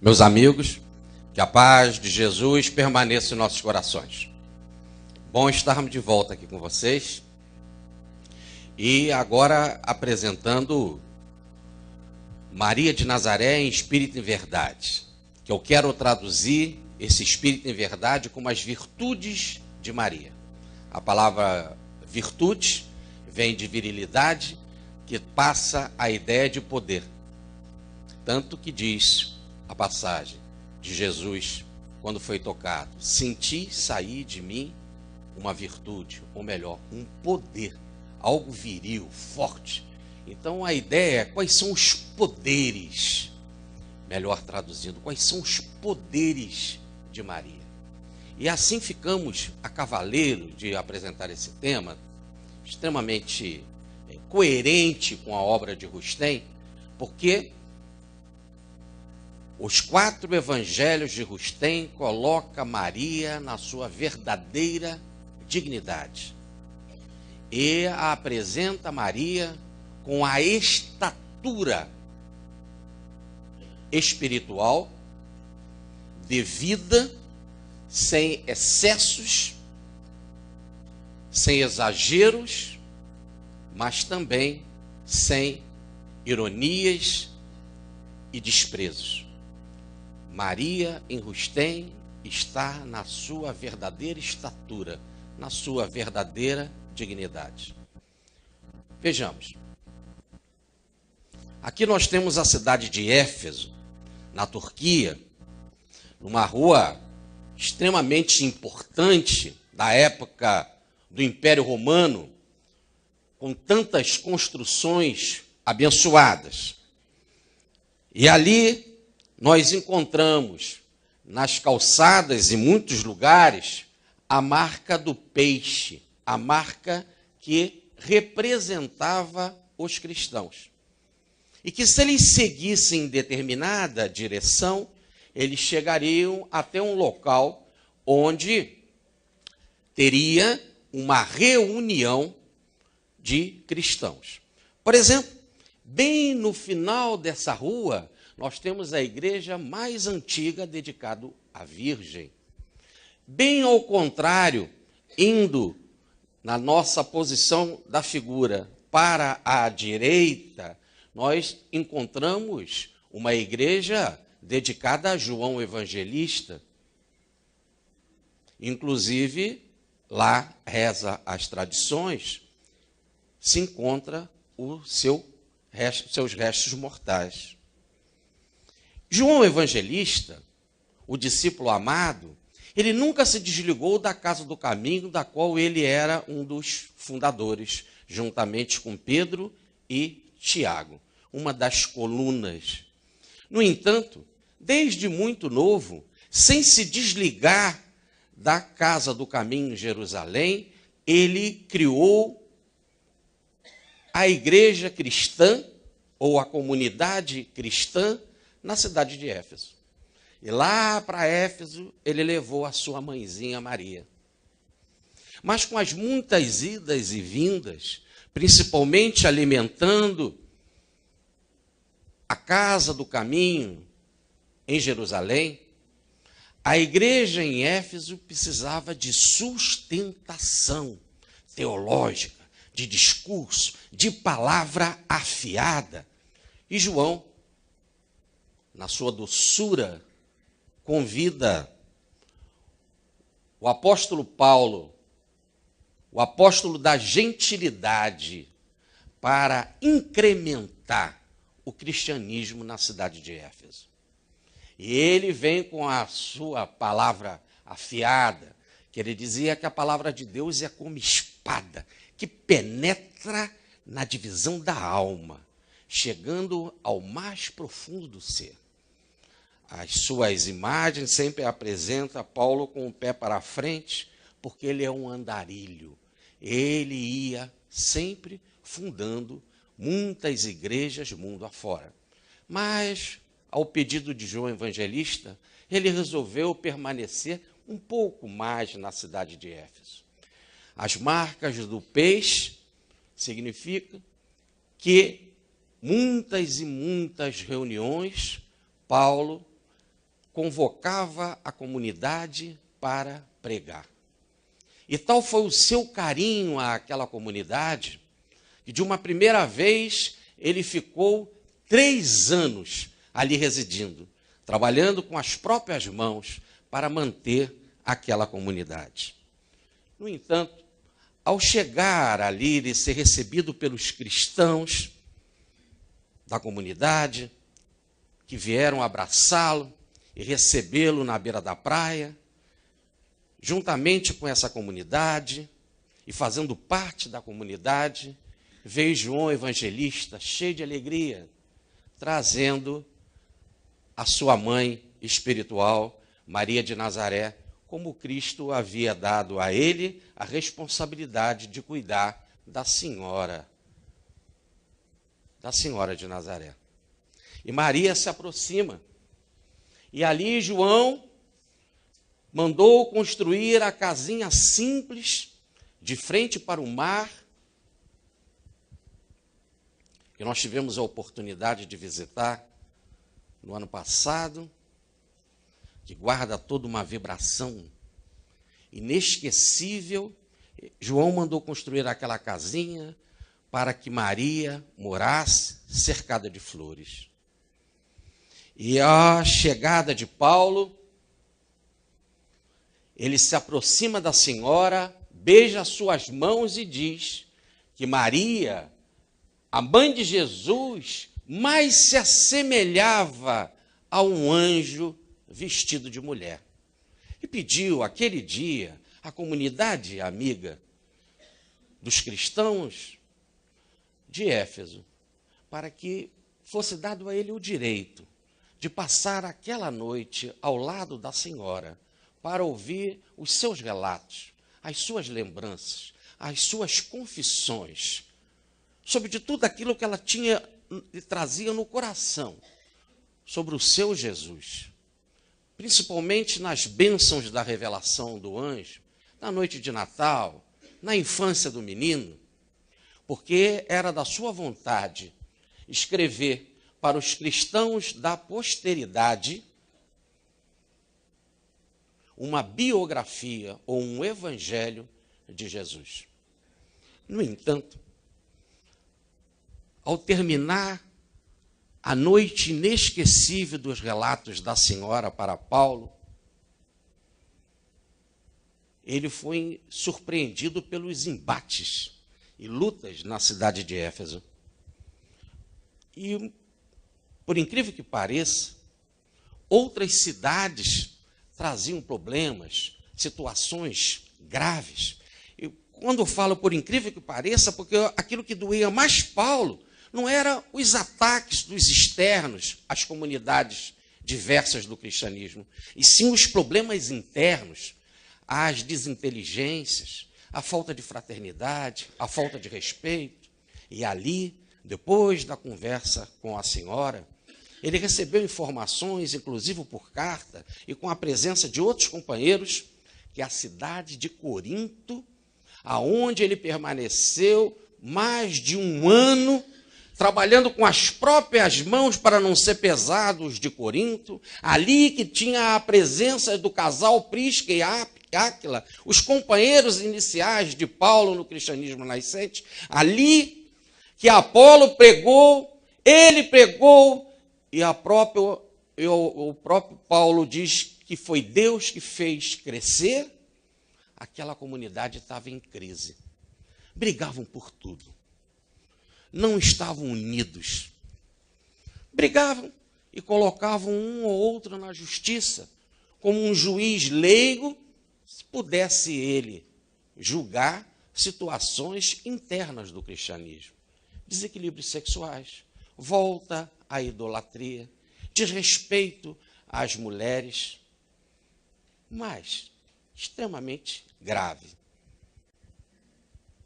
Meus amigos, que a paz de Jesus permaneça em nossos corações. Bom estarmos de volta aqui com vocês. E agora apresentando Maria de Nazaré em Espírito e Verdade. Que eu quero traduzir esse Espírito em Verdade como as virtudes de Maria. A palavra virtude vem de virilidade, que passa a ideia de poder. Tanto que diz a passagem de Jesus, quando foi tocado: senti sair de mim uma virtude, ou melhor, um poder, algo viril, forte. Então a ideia é quais são os poderes, melhor traduzindo, quais são os poderes de Maria. E assim ficamos a cavaleiro de apresentar esse tema, extremamente coerente com a obra de Rustem, porque os 4 evangelhos de Rustem colocam Maria na sua verdadeira dignidade. E a apresenta Maria com a estatura espiritual devida, sem excessos, sem exageros, mas também sem ironias e desprezos. Maria em Rustem está na sua verdadeira estatura, na sua verdadeira dignidade. Vejamos. Aqui nós temos a cidade de Éfeso, na Turquia, numa rua extremamente importante da época do Império Romano, com tantas construções abençoadas. E ali nós encontramos, nas calçadas e muitos lugares, a marca do peixe, a marca que representava os cristãos. E que se eles seguissem determinada direção, eles chegariam até um local onde teria uma reunião de cristãos. Por exemplo, bem no final dessa rua, nós temos a igreja mais antiga dedicada à Virgem. Bem ao contrário, indo na nossa posição da figura para a direita, nós encontramos uma igreja dedicada a João Evangelista. Inclusive, lá, reza as tradições, se encontra seus restos mortais. João Evangelista, o discípulo amado, ele nunca se desligou da Casa do Caminho, da qual ele era um dos fundadores, juntamente com Pedro e Tiago, uma das colunas. No entanto, desde muito novo, sem se desligar da Casa do Caminho em Jerusalém, ele criou a igreja cristã, ou a comunidade cristã, na cidade de Éfeso. E lá para Éfeso, ele levou a sua mãezinha Maria. Mas com as muitas idas e vindas, principalmente alimentando a Casa do Caminho em Jerusalém, a igreja em Éfeso precisava de sustentação teológica, de discurso, de palavra afiada. E João, na sua doçura, convida o apóstolo Paulo, o apóstolo da gentilidade, para incrementar o cristianismo na cidade de Éfeso. E ele vem com a sua palavra afiada, que ele dizia que a palavra de Deus é como espada, que penetra na divisão da alma, chegando ao mais profundo do ser. As suas imagens sempre apresenta Paulo com o pé para frente, porque ele é um andarilho. Ele ia sempre fundando muitas igrejas mundo afora. Mas, ao pedido de João Evangelista, ele resolveu permanecer um pouco mais na cidade de Éfeso. As marcas do peixe significa que muitas e muitas reuniões Paulo convocava a comunidade para pregar. E tal foi o seu carinho àquela comunidade, que de uma primeira vez ele ficou 3 anos ali residindo, trabalhando com as próprias mãos para manter aquela comunidade. No entanto, ao chegar ali e ser recebido pelos cristãos da comunidade, que vieram abraçá-lo e recebê-lo na beira da praia, juntamente com essa comunidade e fazendo parte da comunidade, veio João Evangelista, cheio de alegria, trazendo a sua mãe espiritual, Maria de Nazaré, como Cristo havia dado a ele a responsabilidade de cuidar da senhora de Nazaré. E Maria se aproxima. E ali João mandou construir a casinha simples, de frente para o mar, que nós tivemos a oportunidade de visitar no ano passado, que guarda toda uma vibração inesquecível. João mandou construir aquela casinha para que Maria morasse cercada de flores. E a chegada de Paulo, ele se aproxima da senhora, beija suas mãos e diz que Maria, a mãe de Jesus, mais se assemelhava a um anjo vestido de mulher. E pediu, aquele dia, à comunidade amiga dos cristãos de Éfeso, para que fosse dado a ele o direito de passar aquela noite ao lado da senhora, para ouvir os seus relatos, as suas lembranças, as suas confissões, sobre de tudo aquilo que ela tinha e trazia no coração, sobre o seu Jesus. Principalmente nas bênçãos da revelação do anjo, na noite de Natal, na infância do menino, porque era da sua vontade escrever para os cristãos da posteridade uma biografia ou um evangelho de Jesus. No entanto, ao terminar a noite inesquecível dos relatos da senhora para Paulo, ele foi surpreendido pelos embates e lutas na cidade de Éfeso. E, por incrível que pareça, outras cidades traziam problemas, situações graves. E quando eu falo por incrível que pareça, porque aquilo que doía mais Paulo não eram os ataques dos externos às comunidades diversas do cristianismo, e sim os problemas internos, as desinteligências, a falta de fraternidade, a falta de respeito. E ali, depois da conversa com a senhora, ele recebeu informações, inclusive por carta, e com a presença de outros companheiros, que a cidade de Corinto, aonde ele permaneceu mais de 1 ano, trabalhando com as próprias mãos para não ser pesados de Corinto, ali que tinha a presença do casal Prisca e Áquila, os companheiros iniciais de Paulo no cristianismo nascente, ali que Apolo pregou, ele pregou, e o próprio Paulo diz que foi Deus que fez crescer. Aquela comunidade estava em crise. Brigavam por tudo. Não estavam unidos. Brigavam e colocavam um ou outro na justiça, como um juiz leigo, se pudesse ele julgar situações internas do cristianismo. Desequilíbrios sexuais, volta à idolatria, desrespeito às mulheres, mas extremamente grave.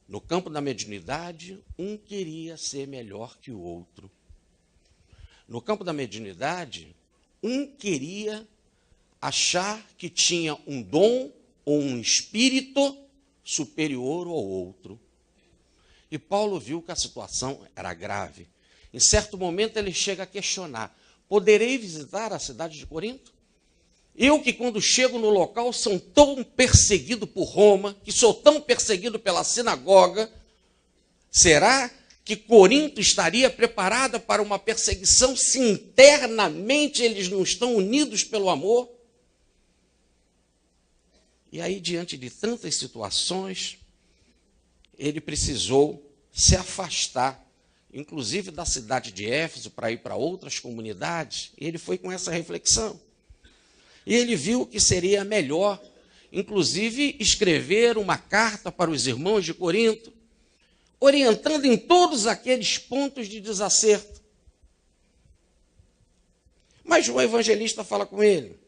No campo da mediunidade, um queria ser melhor que o outro. No campo da mediunidade, um queria achar que tinha um dom ou um espírito superior ao outro. E Paulo viu que a situação era grave. Em certo momento ele chega a questionar: poderei visitar a cidade de Corinto? Eu que quando chego no local sou tão perseguido por Roma, que sou tão perseguido pela sinagoga, será que Corinto estaria preparada para uma perseguição se internamente eles não estão unidos pelo amor? E aí, diante de tantas situações, ele precisou se afastar, inclusive da cidade de Éfeso, para ir para outras comunidades, e ele foi com essa reflexão. E ele viu que seria melhor, inclusive, escrever uma carta para os irmãos de Corinto, orientando em todos aqueles pontos de desacerto. Mas João Evangelista fala com ele: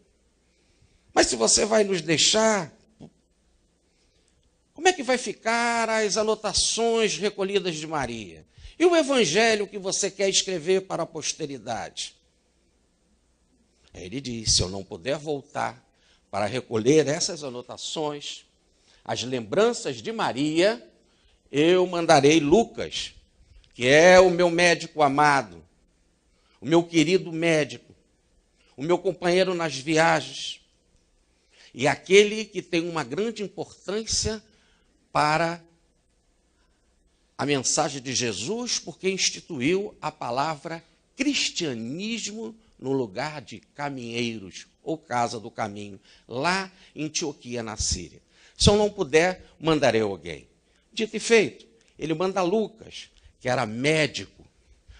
mas se você vai nos deixar, como é que vai ficar as anotações recolhidas de Maria? E o evangelho que você quer escrever para a posteridade? Aí ele diz: se eu não puder voltar para recolher essas anotações, as lembranças de Maria, eu mandarei Lucas, que é o meu médico amado, o meu querido médico, o meu companheiro nas viagens, e aquele que tem uma grande importância para a mensagem de Jesus, porque instituiu a palavra cristianismo no lugar de caminheiros, ou casa do caminho, lá em Antioquia, na Síria. Se eu não puder, mandarei alguém. Dito e feito, ele manda Lucas, que era médico,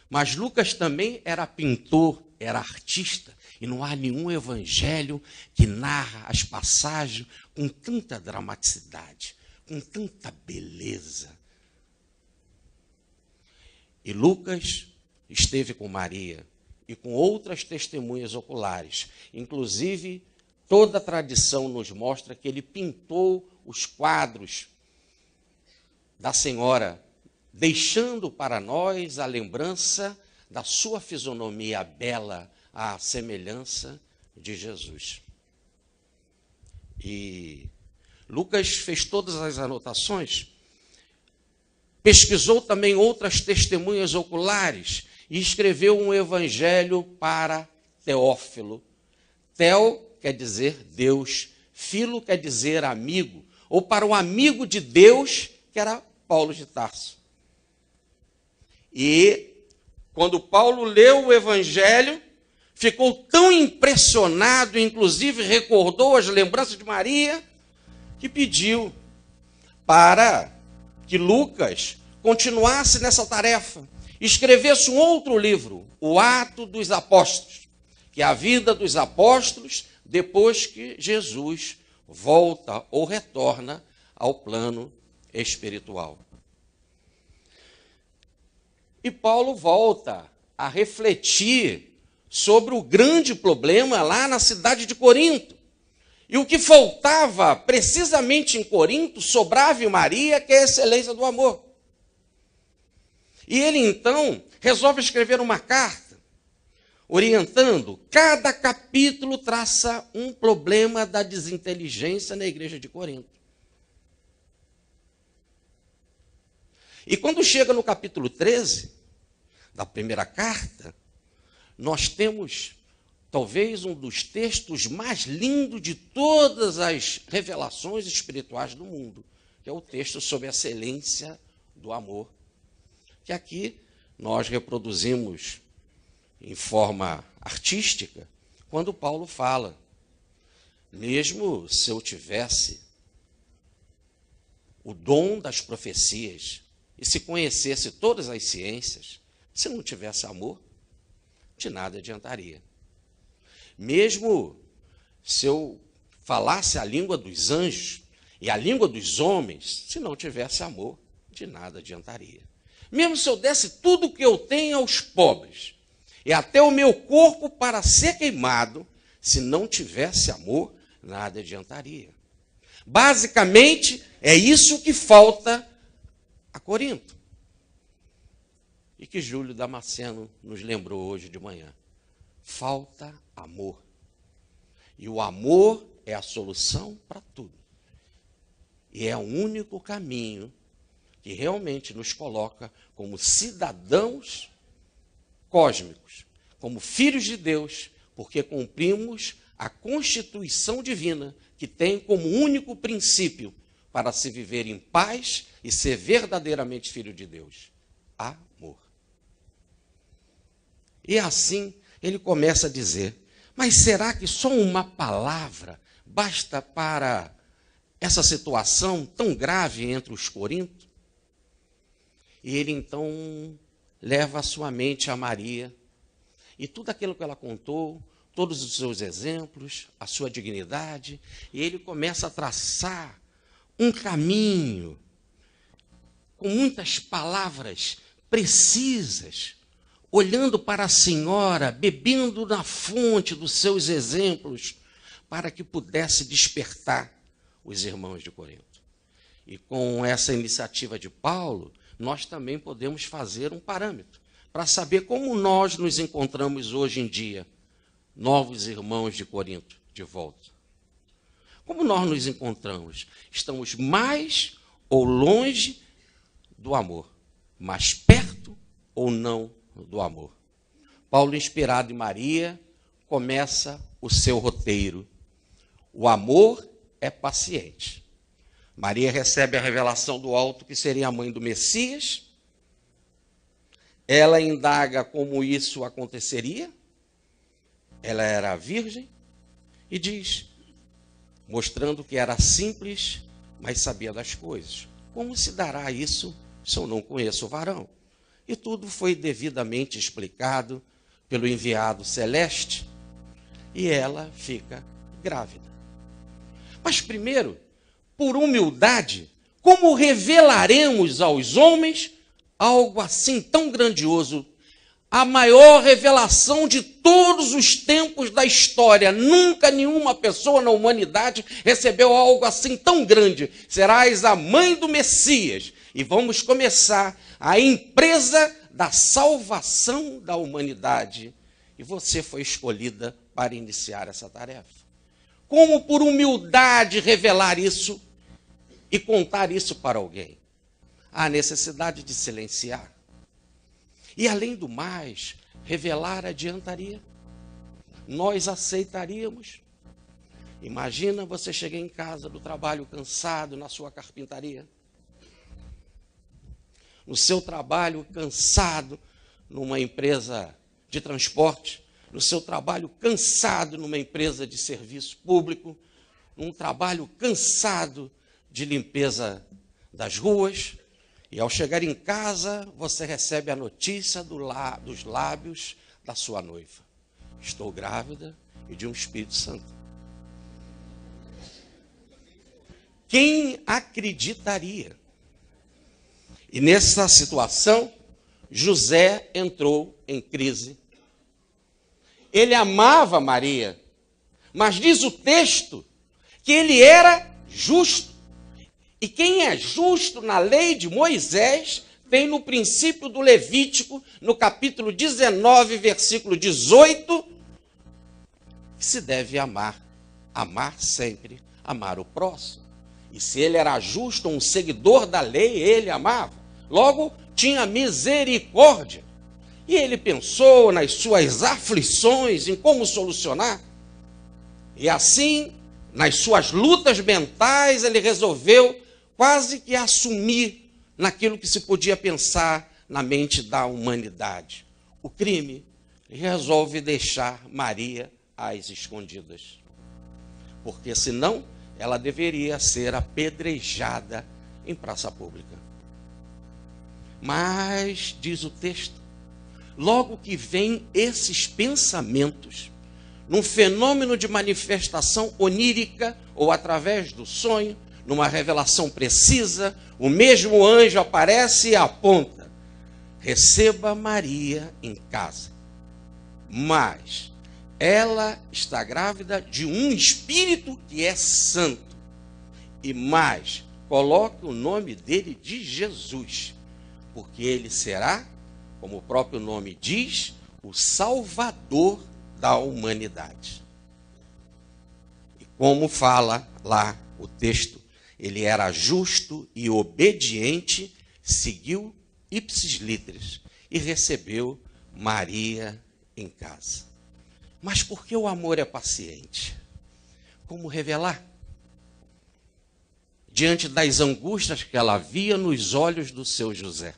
mas Lucas também era pintor, era artista, e não há nenhum evangelho que narra as passagens com tanta dramaticidade, com tanta beleza. E Lucas esteve com Maria e com outras testemunhas oculares. Inclusive, toda a tradição nos mostra que ele pintou os quadros da Senhora, deixando para nós a lembrança da sua fisionomia bela, à semelhança de Jesus. E Lucas fez todas as anotações, pesquisou também outras testemunhas oculares e escreveu um evangelho para Teófilo. Teo quer dizer Deus, Filo quer dizer amigo, ou para o amigo de Deus, que era Paulo de Tarso. E quando Paulo leu o evangelho, ficou tão impressionado, inclusive recordou as lembranças de Maria, que pediu para que Lucas continuasse nessa tarefa, escrevesse um outro livro, o Ato dos Apóstolos, que é a vida dos apóstolos depois que Jesus volta ou retorna ao plano espiritual. E Paulo volta a refletir sobre o grande problema lá na cidade de Corinto. E o que faltava precisamente em Corinto sobrava em Maria, que é a excelência do amor. E ele então resolve escrever uma carta, orientando. Cada capítulo traça um problema da desinteligência na igreja de Corinto. E quando chega no capítulo 13, da primeira carta, nós temos talvez um dos textos mais lindos de todas as revelações espirituais do mundo, que é o texto sobre a excelência do amor, que aqui nós reproduzimos em forma artística, quando Paulo fala: mesmo se eu tivesse o dom das profecias e se conhecesse todas as ciências, se não tivesse amor, de nada adiantaria. Mesmo se eu falasse a língua dos anjos e a língua dos homens, se não tivesse amor, de nada adiantaria. Mesmo se eu desse tudo o que eu tenho aos pobres e até o meu corpo para ser queimado, se não tivesse amor, nada adiantaria. Basicamente, é isso que falta a Corinto. E que Júlio Damasceno nos lembrou hoje de manhã. Falta amor. E o amor é a solução para tudo. E é o único caminho que realmente nos coloca como cidadãos cósmicos, como filhos de Deus, porque cumprimos a constituição divina, que tem como único princípio para se viver em paz e ser verdadeiramente filho de Deus: amor. E assim ele começa a dizer: mas será que só uma palavra basta para essa situação tão grave entre os coríntios? E ele então leva a sua mente a Maria, e tudo aquilo que ela contou, todos os seus exemplos, a sua dignidade, e ele começa a traçar um caminho com muitas palavras precisas, olhando para a senhora, bebendo na fonte dos seus exemplos, para que pudesse despertar os irmãos de Corinto. E com essa iniciativa de Paulo, nós também podemos fazer um parâmetro para saber como nós nos encontramos hoje em dia, novos irmãos de Corinto, de volta. Como nós nos encontramos? Estamos mais ou longe do amor, mais perto ou não do amor? Paulo, inspirado em Maria, começa o seu roteiro. O amor é paciente. Maria recebe a revelação do alto que seria a mãe do Messias. Ela indaga como isso aconteceria. Ela era virgem e diz, mostrando que era simples, mas sabia das coisas: como se dará isso se eu não conheço o varão? E tudo foi devidamente explicado pelo enviado celeste, e ela fica grávida. Mas primeiro, por humildade, como revelaremos aos homens algo assim tão grandioso? A maior revelação de todos os tempos da história. Nunca nenhuma pessoa na humanidade recebeu algo assim tão grande. Serás a mãe do Messias. E vamos começar a empresa da salvação da humanidade. E você foi escolhida para iniciar essa tarefa. Como por humildade revelar isso e contar isso para alguém? Há necessidade de silenciar. E, além do mais, revelar adiantaria. Nós aceitaríamos. Imagina você chegar em casa do trabalho cansado, na sua carpintaria. No seu trabalho cansado, numa empresa de transporte. No seu trabalho cansado, numa empresa de serviço público. Num trabalho cansado de limpeza das ruas. E ao chegar em casa, você recebe a notícia dos lábios da sua noiva: estou grávida e de um Espírito Santo. Quem acreditaria? E nessa situação, José entrou em crise. Ele amava Maria, mas diz o texto que ele era justo. E quem é justo na lei de Moisés, tem no princípio do Levítico, no capítulo 19, versículo 18, que se deve amar. Amar sempre, amar o próximo. E se ele era justo, um seguidor da lei, ele amava. Logo, tinha misericórdia. E ele pensou nas suas aflições, em como solucionar. E assim, nas suas lutas mentais, ele resolveu quase que assumir naquilo que se podia pensar na mente da humanidade: o crime. E resolve deixar Maria às escondidas. Porque senão ela deveria ser apedrejada em praça pública. Mas, diz o texto, logo que vem esses pensamentos, num fenômeno de manifestação onírica ou através do sonho, numa revelação precisa, o mesmo anjo aparece e aponta: receba Maria em casa. Mas ela está grávida de um espírito que é santo. E mais, coloque o nome dele de Jesus, porque ele será, como o próprio nome diz, o Salvador da humanidade. E como fala lá o texto, ele era justo e obediente, seguiu ipsis literis e recebeu Maria em casa. Mas por que o amor é paciente? como revelar, diante das angústias que ela via nos olhos do seu José.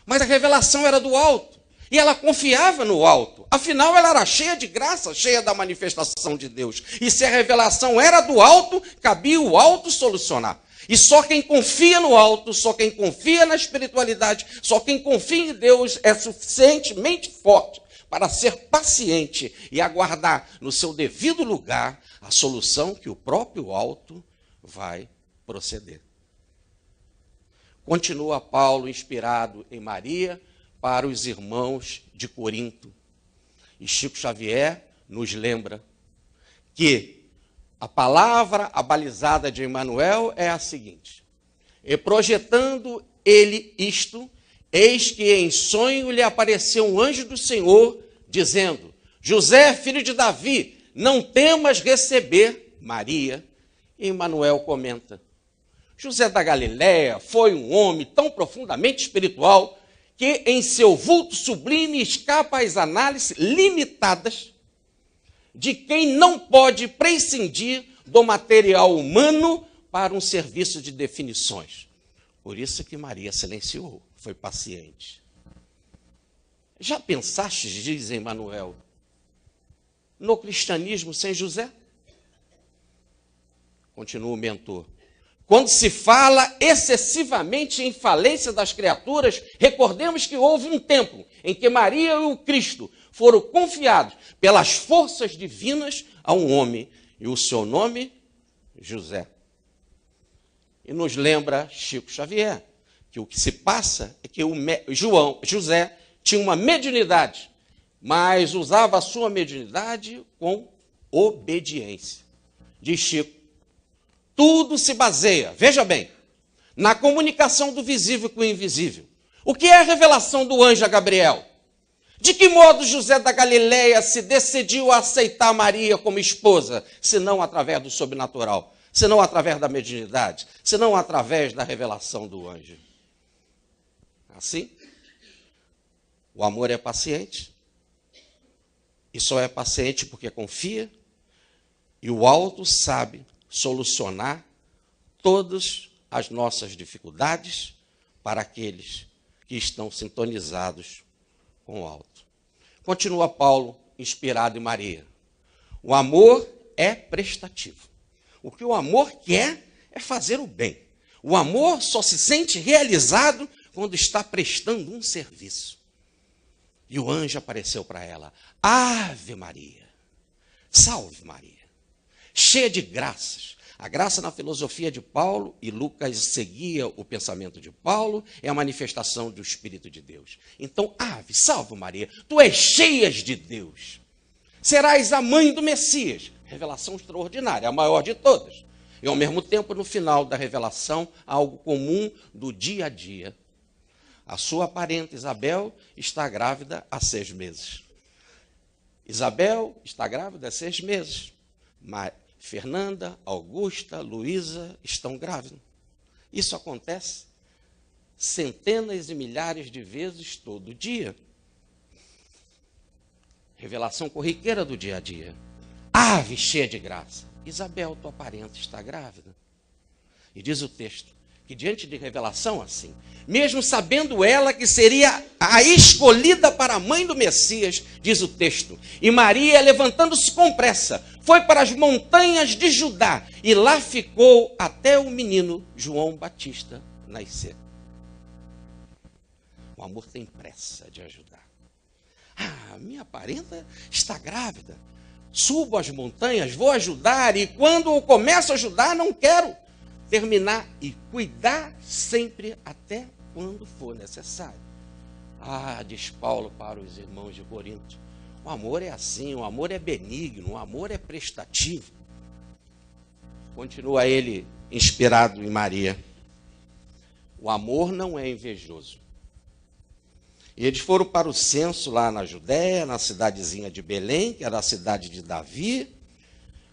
Mas a revelação era do alto, e ela confiava no alto. Afinal, ela era cheia de graça, cheia da manifestação de Deus. E se a revelação era do alto, cabia o alto solucionar. E só quem confia no alto, só quem confia na espiritualidade, só quem confia em Deus é suficientemente forte para ser paciente e aguardar no seu devido lugar a solução que o próprio alto vai proceder. Continua Paulo inspirado em Maria para os irmãos de Corinto. E Chico Xavier nos lembra que a palavra abalizada de Emmanuel é a seguinte: e projetando ele isto, eis que em sonho lhe apareceu um anjo do Senhor, dizendo: José, filho de Davi, não temas receber Maria. E Emmanuel comenta: José da Galileia foi um homem tão profundamente espiritual que em seu vulto sublime escapa às análises limitadas de quem não pode prescindir do material humano para um serviço de definições. Por isso que Maria silenciou, foi paciente. Já pensaste, diz Emmanuel, no cristianismo sem José? Continua o mentor. Quando se fala excessivamente em falência das criaturas, recordemos que houve um tempo em que Maria e o Cristo foram confiados pelas forças divinas a um homem, e o seu nome, José. E nos lembra Chico Xavier, que o que se passa é que José tinha uma mediunidade, mas usava a sua mediunidade com obediência. Diz Chico, tudo se baseia, veja bem, na comunicação do visível com o invisível. O que é a revelação do anjo a Gabriel? De que modo José da Galileia se decidiu a aceitar Maria como esposa, se não através do sobrenatural, se não através da mediunidade, se não através da revelação do anjo? Assim, o amor é paciente, e só é paciente porque confia, e o alto sabe solucionar todas as nossas dificuldades para aqueles que estão sintonizados com o alto. Continua Paulo, inspirado em Maria. O amor é prestativo. O que o amor quer é fazer o bem. O amor só se sente realizado quando está prestando um serviço. E o anjo apareceu para ela. Ave Maria, salve Maria, cheia de graças. A graça na filosofia de Paulo, e Lucas seguia o pensamento de Paulo, é a manifestação do Espírito de Deus. Então, ave, salve Maria, tu és cheia de Deus. Serás a mãe do Messias. Revelação extraordinária, a maior de todas. E ao mesmo tempo, no final da revelação, algo comum do dia a dia. A sua parente Isabel está grávida há 6 meses. Isabel está grávida há 6 meses. Mas Fernanda, Augusta, Luísa estão grávidas. Isso acontece centenas e milhares de vezes todo dia. Revelação corriqueira do dia a dia. Ave cheia de graça. Isabel, tua parente, está grávida. E diz o texto que diante de revelação assim, mesmo sabendo ela que seria a escolhida para a mãe do Messias, diz o texto, e Maria, levantando-se com pressa, foi para as montanhas de Judá, e lá ficou até o menino João Batista nascer. O amor tem pressa de ajudar. Minha parenta está grávida. Subo as montanhas, vou ajudar, e quando eu começo a ajudar, não quero terminar e cuidar sempre até quando for necessário. Diz Paulo para os irmãos de Corinto, o amor é assim, o amor é benigno, o amor é prestativo. Continua ele inspirado em Maria. O amor não é invejoso. E eles foram para o censo lá na Judéia, na cidadezinha de Belém, que era a cidade de Davi.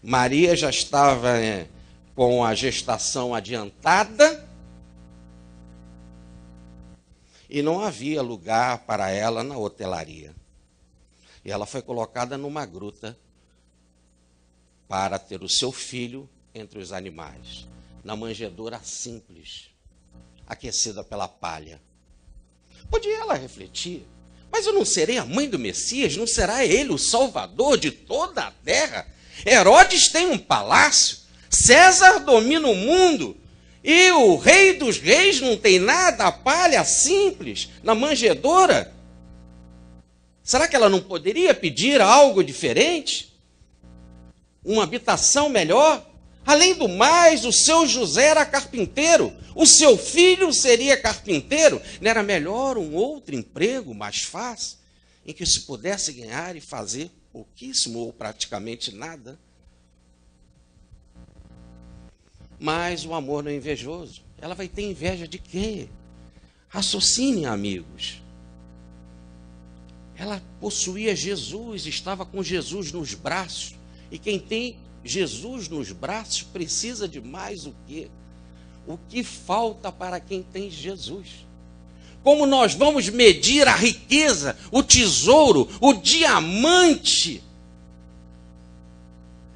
Maria já estava com a gestação adiantada e não havia lugar para ela na hotelaria. E ela foi colocada numa gruta para ter o seu filho entre os animais, na manjedoura simples, aquecida pela palha. Podia ela refletir: mas eu não serei a mãe do Messias? Não será ele o salvador de toda a terra? Herodes tem um palácio, César domina o mundo, e o rei dos reis não tem nada, a palha simples, na manjedoura. Será que ela não poderia pedir algo diferente? Uma habitação melhor? Além do mais, o seu José era carpinteiro, o seu filho seria carpinteiro. Não era melhor um outro emprego mais fácil, em que se pudesse ganhar e fazer pouquíssimo ou praticamente nada? Mas o amor não é invejoso. Ela vai ter inveja de quê? Raciocinem, amigos. Ela possuía Jesus, estava com Jesus nos braços. E quem tem Jesus nos braços precisa de mais o quê? O que falta para quem tem Jesus? Como nós vamos medir a riqueza, o tesouro, o diamante?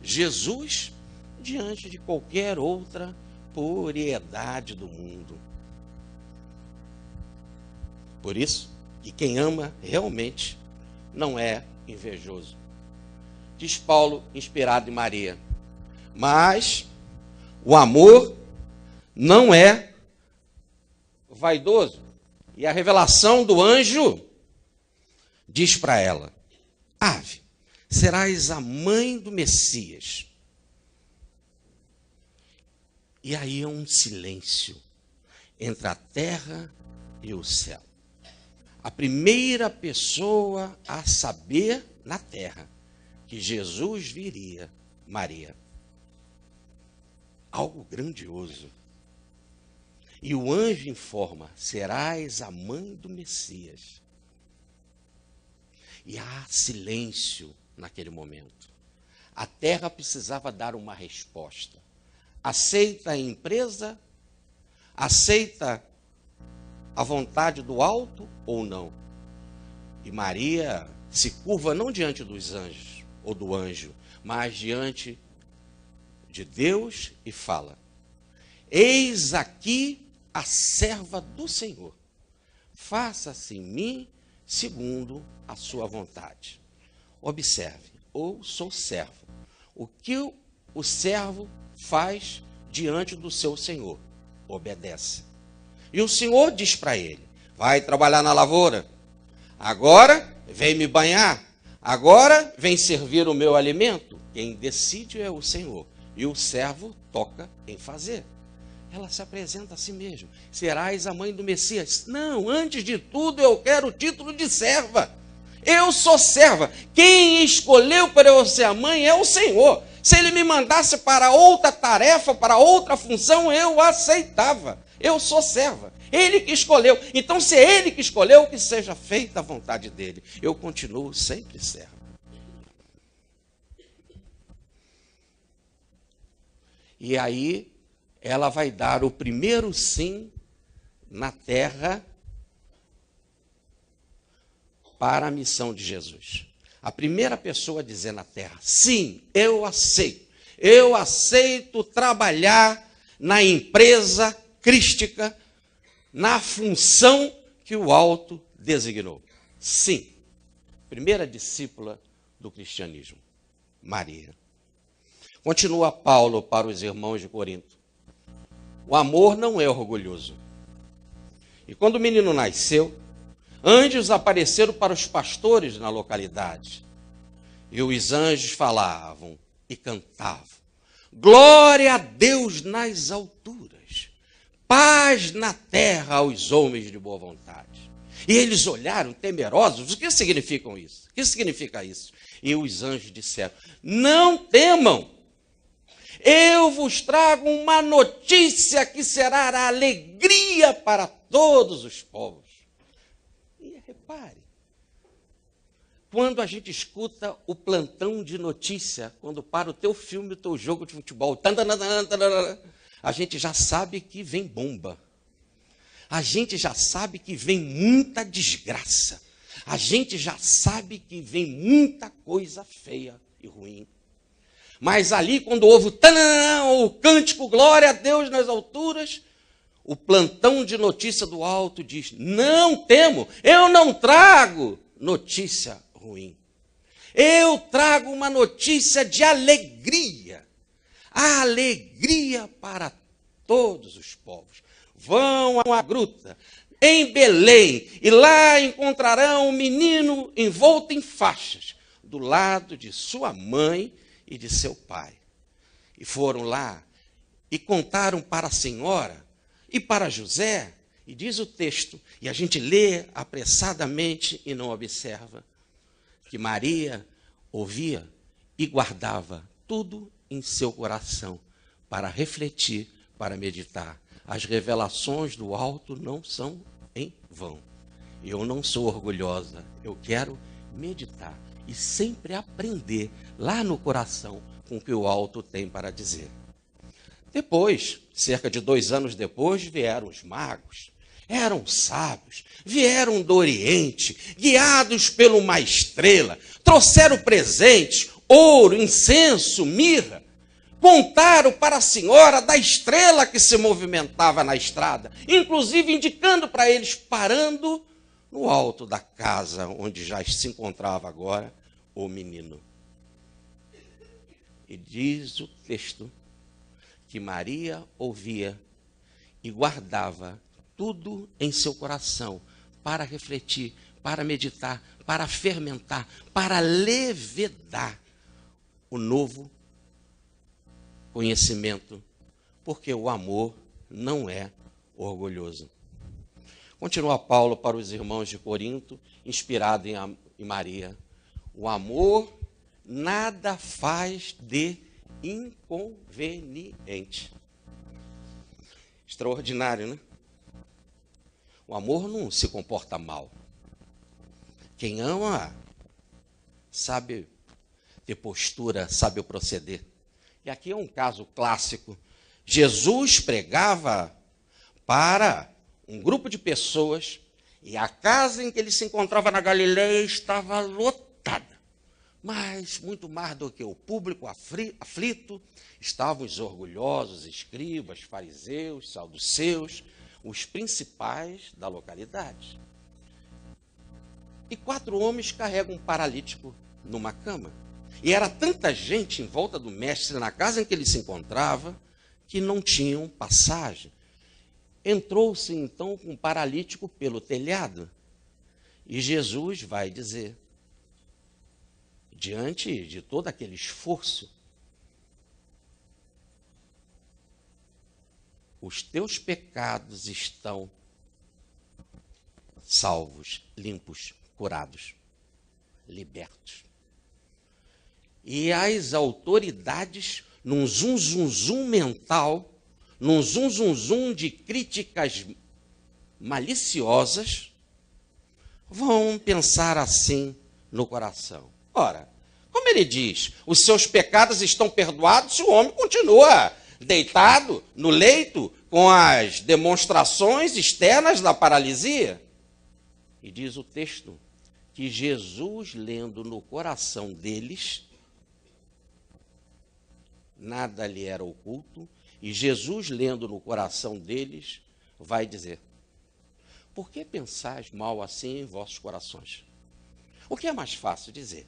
Jesus diante de qualquer outra propriedade do mundo. Por isso que quem ama realmente não é invejoso. Diz Paulo, inspirado em Maria: mas o amor não é vaidoso. E a revelação do anjo diz para ela: ave, serás a mãe do Messias. E aí é um silêncio entre a terra e o céu. A primeira pessoa a saber na terra que Jesus viria, Maria. Algo grandioso. E o anjo informa: serás a mãe do Messias. E há silêncio naquele momento. A terra precisava dar uma resposta. Aceita a empresa? Aceita a vontade do alto ou não? E Maria se curva não diante dos anjos ou do anjo, mas diante de Deus e fala: eis aqui a serva do Senhor, faça-se em mim segundo a sua vontade. Observe, eu sou servo. O que o servo faz diante do seu senhor? Obedece. E o senhor diz para ele: vai trabalhar na lavoura, agora vem me banhar, agora vem servir o meu alimento. Quem decide é o Senhor, e o servo toca em fazer. Ela se apresenta a si mesma: serás a mãe do Messias. Não, antes de tudo eu quero o título de serva. Eu sou serva. Quem escolheu para eu ser a mãe é o Senhor. Se ele me mandasse para outra tarefa, para outra função, eu aceitava. Eu sou serva. Ele que escolheu. Então, se é ele que escolheu, que seja feita a vontade dele. Eu continuo sempre serva. E aí, ela vai dar o primeiro sim na terra para a missão de Jesus. A primeira pessoa a dizer na terra: sim, eu aceito. Eu aceito trabalhar na empresa crística, na função que o alto designou. Sim. Primeira discípula do cristianismo, Maria. Continua Paulo para os irmãos de Corinto: o amor não é orgulhoso. E quando o menino nasceu, anjos apareceram para os pastores na localidade. E os anjos falavam e cantavam: glória a Deus nas alturas, paz na terra aos homens de boa vontade. E eles olharam temerosos: o que significa isso? O que significa isso? E os anjos disseram: não temam, eu vos trago uma notícia que será a alegria para todos os povos. E repare, quando a gente escuta o plantão de notícia, quando para o teu filme, o teu jogo de futebol, a gente já sabe que vem bomba. A gente já sabe que vem muita desgraça. A gente já sabe que vem muita coisa feia e ruim. Mas ali, quando houve o cântico, glória a Deus nas alturas, o plantão de notícia do alto diz: não temo, eu não trago notícia ruim. Eu trago uma notícia de alegria. Alegria para todos os povos. Vão à gruta, em Belém, e lá encontrarão um menino envolto em faixas, do lado de sua mãe e de seu pai. E foram lá e contaram para a senhora e para José, e diz o texto, e a gente lê apressadamente e não observa, que Maria ouvia e guardava tudo em seu coração, para refletir, para meditar. As revelações do alto não são em vão. Eu não sou orgulhosa, eu quero meditar e sempre aprender lá no coração com o que o alto tem para dizer. Depois, cerca de 2 anos depois, vieram os magos. Eram sábios, vieram do Oriente, guiados por uma estrela, trouxeram presentes, ouro, incenso, mirra. Contaram para a senhora da estrela que se movimentava na estrada, inclusive indicando para eles, parando no alto da casa onde já se encontrava agora o menino. E diz o texto que Maria ouvia e guardava tudo em seu coração para refletir, para meditar, para fermentar, para levedar o novo conhecimento, porque o amor não é orgulhoso. Continua Paulo para os irmãos de Corinto, inspirado em Maria. O amor nada faz de inconveniente. Extraordinário, né? O amor não se comporta mal. Quem ama sabe ter postura, sabe o proceder. E aqui é um caso clássico. Jesus pregava para um grupo de pessoas e a casa em que ele se encontrava na Galileia estava lotada. Mas, muito mais do que o público aflito, estavam os orgulhosos, escribas, fariseus, saduceus, os principais da localidade. E 4 homens carregam um paralítico numa cama. E era tanta gente em volta do mestre na casa em que ele se encontrava, que não tinham passagem. Entrou-se então com um paralítico pelo telhado. E Jesus vai dizer, diante de todo aquele esforço, os teus pecados estão salvos, limpos, curados, libertos. E as autoridades, num zum mental, num zum de críticas maliciosas, vão pensar assim no coração. Ora, como ele diz, os seus pecados estão perdoados se o homem continua deitado no leito com as demonstrações externas da paralisia? E diz o texto que Jesus, lendo no coração deles, nada lhe era oculto, e Jesus, lendo no coração deles, vai dizer, por que pensais mal assim em vossos corações? O que é mais fácil dizer?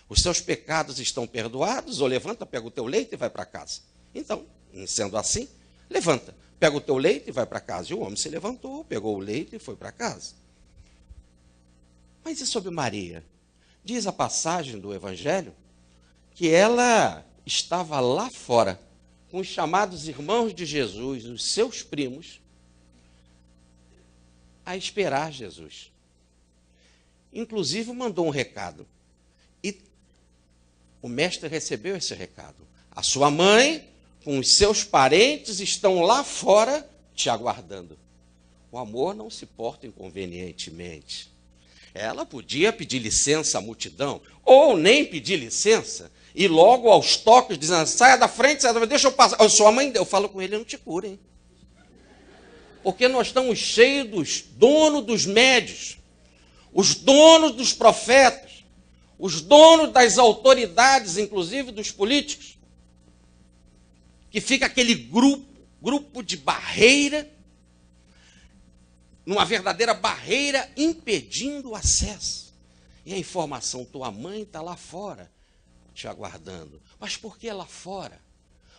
Os seus pecados estão perdoados, ou levanta, pega o teu leito e vai para casa. Então, sendo assim, levanta, pega o teu leito e vai para casa. E o homem se levantou, pegou o leito e foi para casa. Mas e sobre Maria? Diz a passagem do Evangelho que ela estava lá fora, com os chamados irmãos de Jesus, os seus primos, a esperar Jesus. Inclusive mandou um recado. E o mestre recebeu esse recado. A sua mãe, com os seus parentes, estão lá fora te aguardando. O amor não se porta inconvenientemente. Ela podia pedir licença à multidão, ou nem pedir licença, e logo aos toques, dizendo, saia da frente, deixa eu passar. Eu sou a mãe, eu falo com ele, não te cura, hein? Porque nós estamos cheios dos donos dos médios, os donos dos profetas, os donos das autoridades, inclusive dos políticos. que fica aquele grupo de barreira, numa verdadeira barreira impedindo o acesso. E a informação, tua mãe está lá fora, te aguardando. Mas por que lá fora?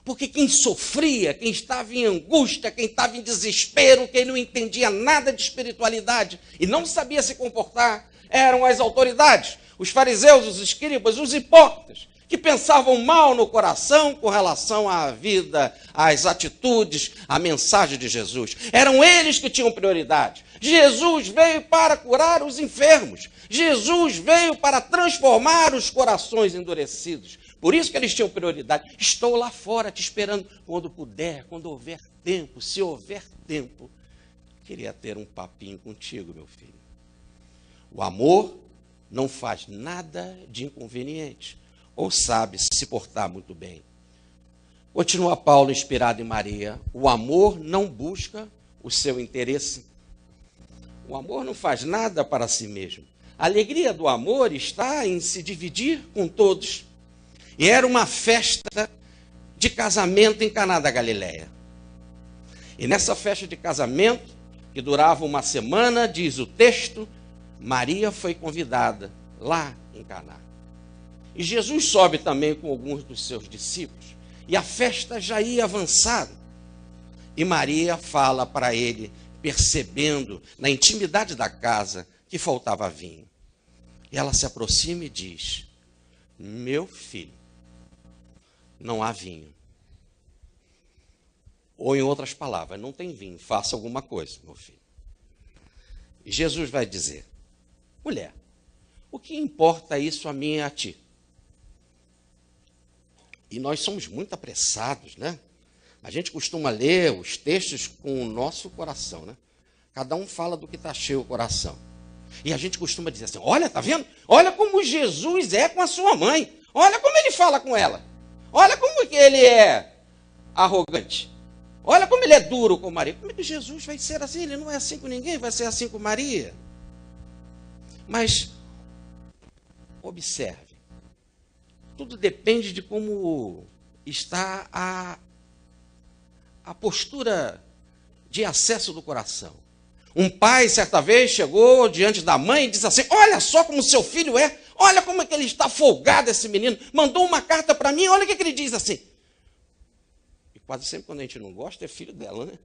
Porque quem sofria, quem estava em angústia, quem estava em desespero, quem não entendia nada de espiritualidade e não sabia se comportar, eram as autoridades, os fariseus, os escribas, os hipócritas, que pensavam mal no coração com relação à vida, às atitudes, à mensagem de Jesus. Eram eles que tinham prioridade. Jesus veio para curar os enfermos. Jesus veio para transformar os corações endurecidos. Por isso que eles tinham prioridade. Estou lá fora te esperando. Quando puder, quando houver tempo, se houver tempo, queria ter um papinho contigo, meu filho. O amor não faz nada de inconveniente, ou sabe se portar muito bem. Continua Paulo, inspirado em Maria. O amor não busca o seu interesse. O amor não faz nada para si mesmo. A alegria do amor está em se dividir com todos. E era uma festa de casamento em Caná da Galileia. E nessa festa de casamento, que durava uma semana, diz o texto, Maria foi convidada lá em Caná. E Jesus sobe também com alguns dos seus discípulos. E a festa já ia avançando. E Maria fala para ele, percebendo na intimidade da casa que faltava vinho. E ela se aproxima e diz, meu filho, não há vinho. Ou em outras palavras, não tem vinho, faça alguma coisa, meu filho. E Jesus vai dizer, mulher, o que importa isso a mim e a ti? E nós somos muito apressados, né? A gente costuma ler os textos com o nosso coração, né? Cada um fala do que está cheio o coração. E a gente costuma dizer assim, olha, tá vendo? Olha como Jesus é com a sua mãe. Olha como ele fala com ela. Olha como que ele é arrogante. Olha como ele é duro com Maria. Como é que Jesus vai ser assim? Ele não é assim com ninguém, vai ser assim com Maria. Mas, observe. Tudo depende de como está a postura de acesso do coração. Um pai, certa vez, chegou diante da mãe e disse assim, olha só como seu filho é, olha como é que ele está folgado, esse menino, mandou uma carta para mim, olha o que ele diz assim. E quase sempre quando a gente não gosta, é filho dela, né?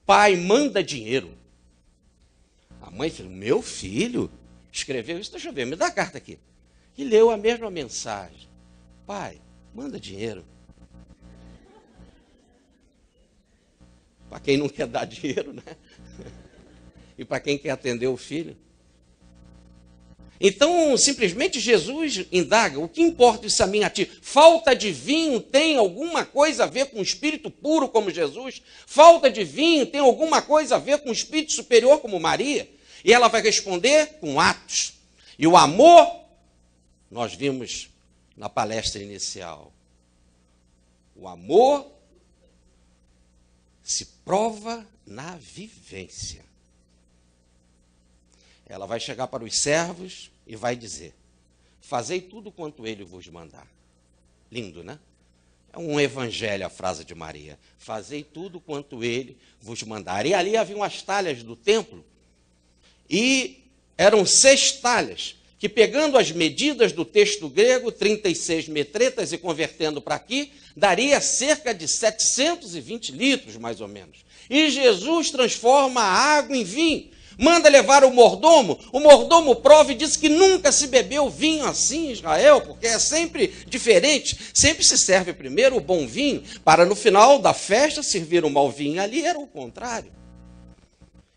Pai, manda dinheiro. A mãe falou, meu filho escreveu isso, deixa eu ver, me dá a carta aqui. E leu a mesma mensagem. Pai, manda dinheiro. Para quem não quer dar dinheiro, né? E para quem quer atender o filho. Então, simplesmente Jesus indaga, o que importa isso a mim a ti? Falta de vinho tem alguma coisa a ver com o espírito puro como Jesus? Falta de vinho tem alguma coisa a ver com o espírito superior como Maria? E ela vai responder com atos. E o amor, nós vimos na palestra inicial, o amor se prova na vivência. Ela vai chegar para os servos e vai dizer, fazei tudo quanto ele vos mandar. Lindo, né? É um evangelho a frase de Maria. Fazei tudo quanto ele vos mandar. E ali haviam as talhas do templo, e eram 6 talhas, que pegando as medidas do texto grego, 36 metretas, e convertendo para aqui, daria cerca de 720 litros, mais ou menos. E Jesus transforma a água em vinho, manda levar o mordomo prova e diz que nunca se bebeu vinho assim em Israel, porque é sempre diferente, sempre se serve primeiro o bom vinho, para no final da festa servir o mau vinho. Ali era o contrário.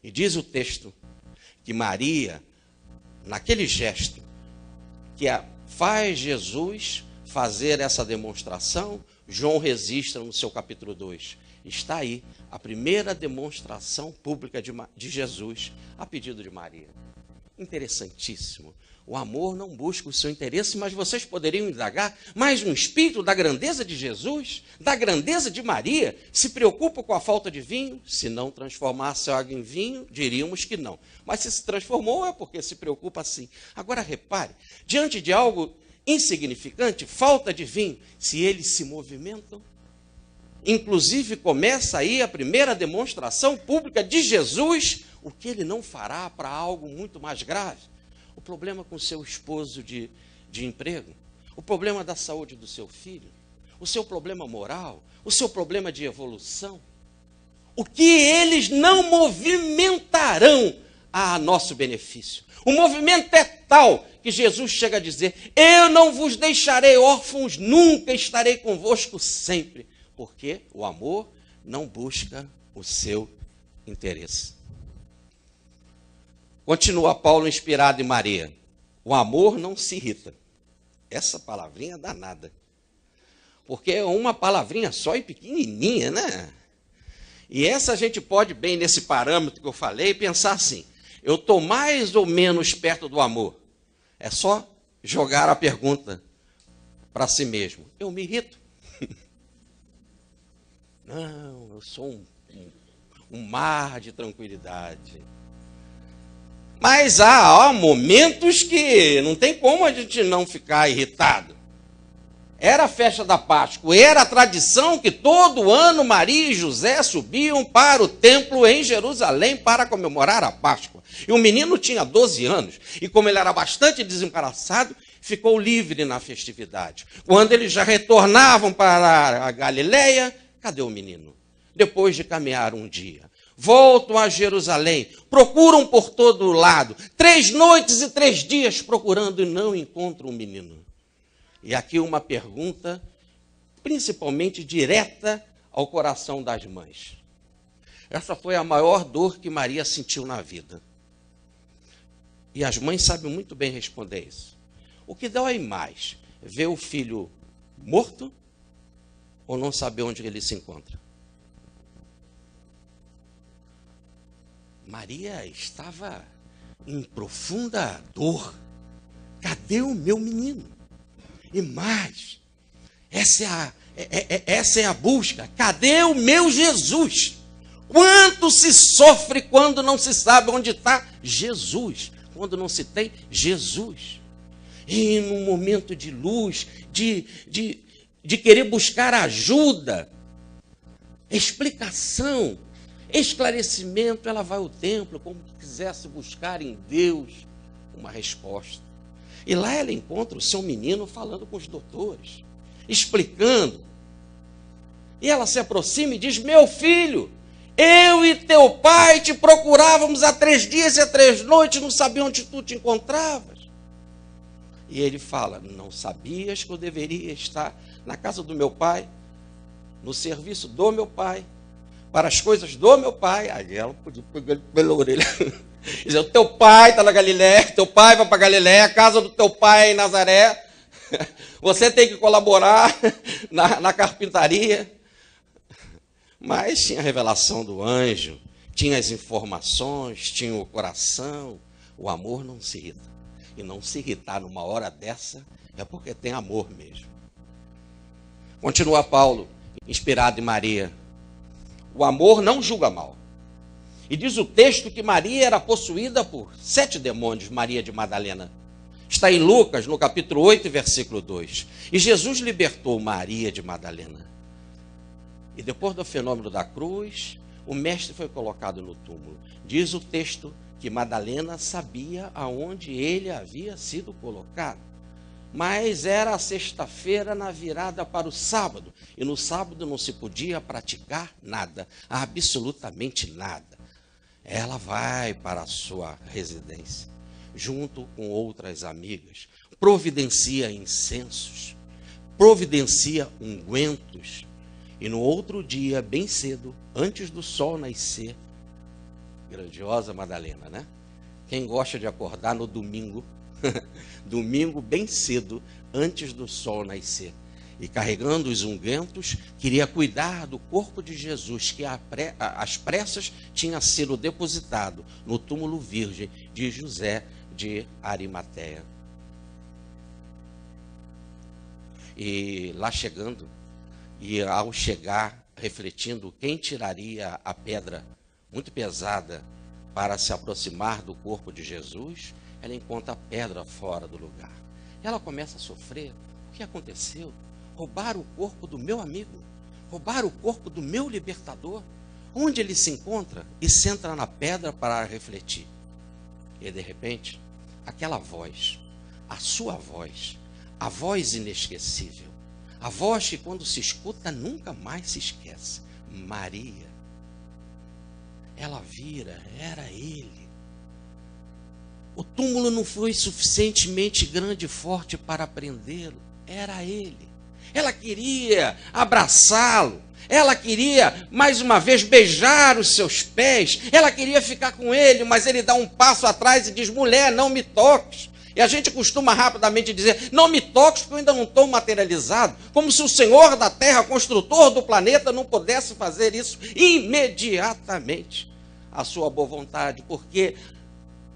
E diz o texto que Maria, naquele gesto que faz Jesus fazer essa demonstração, João registra no seu capítulo 2. Está aí a primeira demonstração pública de Jesus a pedido de Maria. Interessantíssimo. O amor não busca o seu interesse, mas vocês poderiam indagar, mas um espírito da grandeza de Jesus, da grandeza de Maria, se preocupa com a falta de vinho? Se não transformasse a água em vinho, diríamos que não. Mas se transformou é porque se preocupa sim. Agora repare, diante de algo insignificante, falta de vinho, se eles se movimentam. Inclusive começa aí a primeira demonstração pública de Jesus, o que ele não fará para algo muito mais grave. O problema com seu esposo de emprego, o problema da saúde do seu filho, o seu problema moral, o seu problema de evolução. O que eles não movimentarão a nosso benefício. O movimento é tal que Jesus chega a dizer: eu não vos deixarei órfãos, nunca estarei convosco sempre. Porque o amor não busca o seu interesse. Continua Paulo inspirado em Maria. O amor não se irrita. Essa palavrinha é danada. Porque é uma palavrinha só e pequenininha, né? E essa a gente pode, bem nesse parâmetro que eu falei, pensar assim: eu estou mais ou menos perto do amor. É só jogar a pergunta para si mesmo. Eu me irrito? Não, eu sou um mar de tranquilidade. Mas há momentos que não tem como a gente não ficar irritado. Era a festa da Páscoa, era a tradição que todo ano Maria e José subiam para o templo em Jerusalém para comemorar a Páscoa. E o menino tinha 12 anos, e como ele era bastante desembaraçado, ficou livre na festividade. Quando eles já retornavam para a Galileia, cadê o menino? Depois de caminhar um dia, voltam a Jerusalém, procuram por todo lado, 3 noites e 3 dias procurando e não encontram o menino. E aqui uma pergunta, principalmente direta ao coração das mães. Essa foi a maior dor que Maria sentiu na vida. E as mães sabem muito bem responder isso. O que dói mais? Ver o filho morto ou não saber onde ele se encontra? Maria estava em profunda dor. Cadê o meu menino? E mais, essa é a busca. Cadê o meu Jesus? Quanto se sofre quando não se sabe onde está Jesus, quando não se tem Jesus. E num momento de luz, de querer buscar ajuda, explicação, esclarecimento, ela vai ao templo como que quisesse buscar em Deus uma resposta. E lá ela encontra o seu menino falando com os doutores, explicando. E ela se aproxima e diz: meu filho, eu e teu pai te procurávamos há 3 dias e há 3 noites, não sabia onde tu te encontravas. E ele fala: não sabias que eu deveria estar na casa do meu pai, no serviço do meu pai, para as coisas do meu pai. Aí ela podia pegar ele pela orelha. Dizer: o teu pai está na Galiléia, teu pai vai para a Galiléia, a casa do teu pai é em Nazaré, você tem que colaborar na carpintaria. Mas tinha a revelação do anjo, tinha as informações, tinha o coração. O amor não se irrita. E não se irritar numa hora dessa é porque tem amor mesmo. Continua Paulo, inspirado em Maria. O amor não julga mal. E diz o texto que Maria era possuída por 7 demônios, Maria de Madalena. Está em Lucas, no capítulo 8, versículo 2. E Jesus libertou Maria de Madalena. E depois do fenômeno da cruz, o mestre foi colocado no túmulo. Diz o texto que Madalena sabia aonde ele havia sido colocado. Mas era a sexta-feira na virada para o sábado. E no sábado não se podia praticar nada, absolutamente nada. Ela vai para a sua residência, junto com outras amigas, providencia incensos, providencia ungüentos, e no outro dia, bem cedo, antes do sol nascer, grandiosa Madalena, né? Quem gosta de acordar no domingo, domingo bem cedo, antes do sol nascer, e carregando os ungüentos, queria cuidar do corpo de Jesus, que às pressas tinha sido depositado no túmulo virgem de José de Arimateia. E lá chegando, e ao chegar, refletindo quem tiraria a pedra muito pesada para se aproximar do corpo de Jesus, ela encontra a pedra fora do lugar. Ela começa a sofrer. O que aconteceu? Roubaram o corpo do meu amigo. Roubaram o corpo do meu libertador. Onde ele se encontra? E senta na pedra para refletir. E de repente, aquela voz, a sua voz, a voz inesquecível, a voz que quando se escuta nunca mais se esquece. Maria. Ela vira, era ele. O túmulo não foi suficientemente grande e forte para prendê-lo. Era ele. Ela queria abraçá-lo. Ela queria, mais uma vez, beijar os seus pés. Ela queria ficar com ele, mas ele dá um passo atrás e diz: mulher, não me toques. E a gente costuma rapidamente dizer: não me toques, porque eu ainda não estou materializado. Como se o Senhor da terra, construtor do planeta, não pudesse fazer isso imediatamente. A sua boa vontade, porque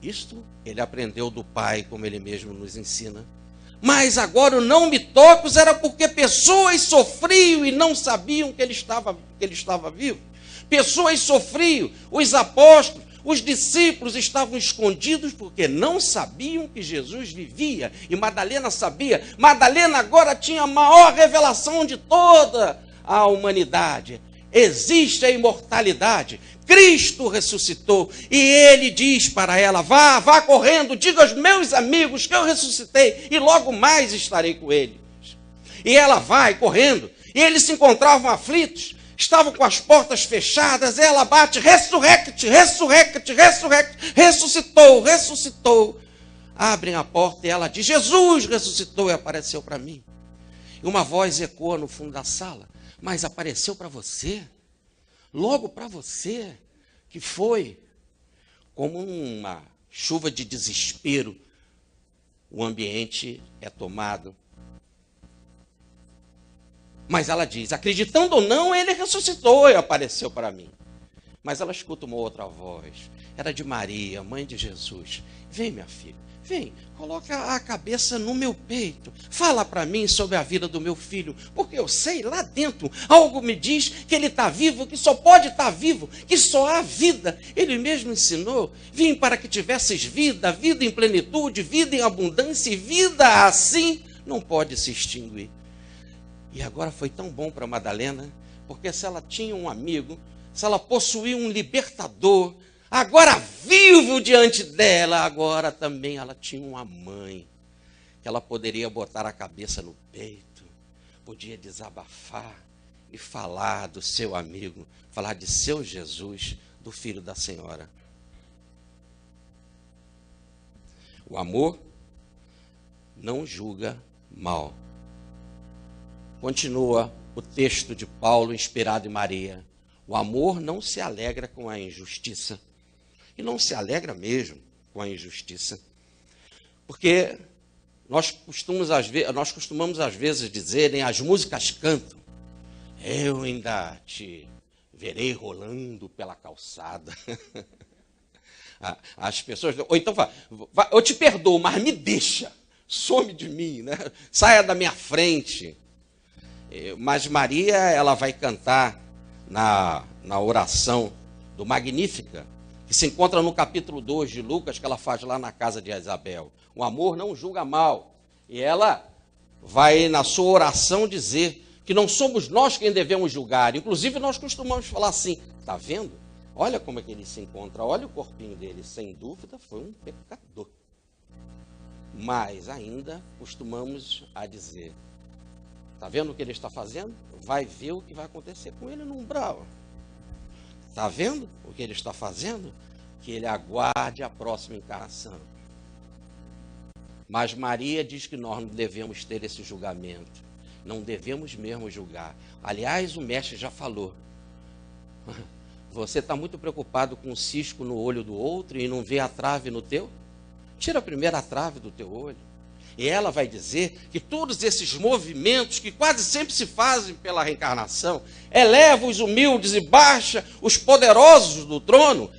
isto ele aprendeu do Pai, como ele mesmo nos ensina. Mas agora o não me toques era porque pessoas sofriam e não sabiam que ele estava vivo. Pessoas sofriam, os apóstolos, os discípulos estavam escondidos porque não sabiam que Jesus vivia. E Madalena sabia. Madalena agora tinha a maior revelação de toda a humanidade. Existe a imortalidade. Cristo ressuscitou. E ele diz para ela: vá correndo, diga aos meus amigos que eu ressuscitei e logo mais estarei com eles. E ela vai correndo. E eles se encontravam aflitos. Estavam com as portas fechadas. Ela bate: ressurrecte, ressurrecte, ressurrecte. Ressuscitou. Abrem a porta e ela diz: Jesus ressuscitou e apareceu para mim. E uma voz ecoa no fundo da sala: mas apareceu para você? Logo para você, que foi como uma chuva de desespero, o ambiente é tomado. Mas ela diz: acreditando ou não, ele ressuscitou e apareceu para mim. Mas ela escuta uma outra voz, era de Maria, mãe de Jesus: vem, minha filha, vem, coloca a cabeça no meu peito, fala para mim sobre a vida do meu filho, porque eu sei, lá dentro, algo me diz que ele está vivo, que só pode estar vivo, que só há vida. Ele mesmo ensinou: vim para que tivesses vida, vida em plenitude, vida em abundância, e vida assim não pode se extinguir. E agora foi tão bom para Madalena, porque se ela tinha um amigo, se ela possuía um libertador, agora vivo diante dela, agora também ela tinha uma mãe, que ela poderia botar a cabeça no peito, podia desabafar e falar do seu amigo, falar de seu Jesus, do filho da senhora. O amor não julga mal. Continua o texto de Paulo, inspirado em Maria. O amor não se alegra com a injustiça. E não se alegra mesmo com a injustiça. Porque nós costumamos às vezes dizer, as músicas cantam: eu ainda te verei rolando pela calçada. As pessoas, ou então fala: eu te perdoo, mas me deixa, some de mim, né? Saia da minha frente. Mas Maria, ela vai cantar na oração do Magnífica, que se encontra no capítulo 2 de Lucas, que ela faz lá na casa de Isabel. O amor não julga mal. E ela vai, na sua oração, dizer que não somos nós quem devemos julgar. Inclusive, nós costumamos falar assim: está vendo? Olha como é que ele se encontra, olha o corpinho dele. Sem dúvida, foi um pecador. Mas ainda costumamos a dizer: está vendo o que ele está fazendo? Vai ver o que vai acontecer com ele no umbral. Está vendo o que ele está fazendo? Que ele aguarde a próxima encarnação. Mas Maria diz que nós não devemos ter esse julgamento. Não devemos mesmo julgar. Aliás, o mestre já falou: você está muito preocupado com o cisco no olho do outro e não vê a trave no teu? Tira primeiro a trave do teu olho. E ela vai dizer que todos esses movimentos que quase sempre se fazem pela reencarnação, eleva os humildes e baixa os poderosos do trono,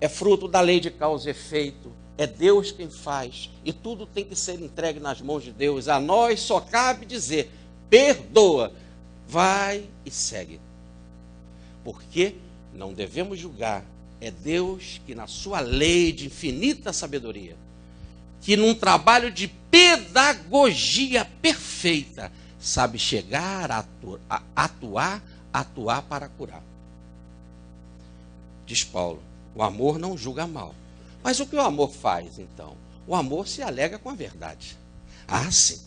é fruto da lei de causa e efeito. É Deus quem faz. E tudo tem que ser entregue nas mãos de Deus. A nós só cabe dizer: perdoa, vai e segue. Porque não devemos julgar. É Deus que, na sua lei de infinita sabedoria, que num trabalho de pedagogia perfeita, sabe chegar a atuar para curar. Diz Paulo, o amor não julga mal. Mas o que o amor faz, então? O amor se alega com a verdade. Ah, sim.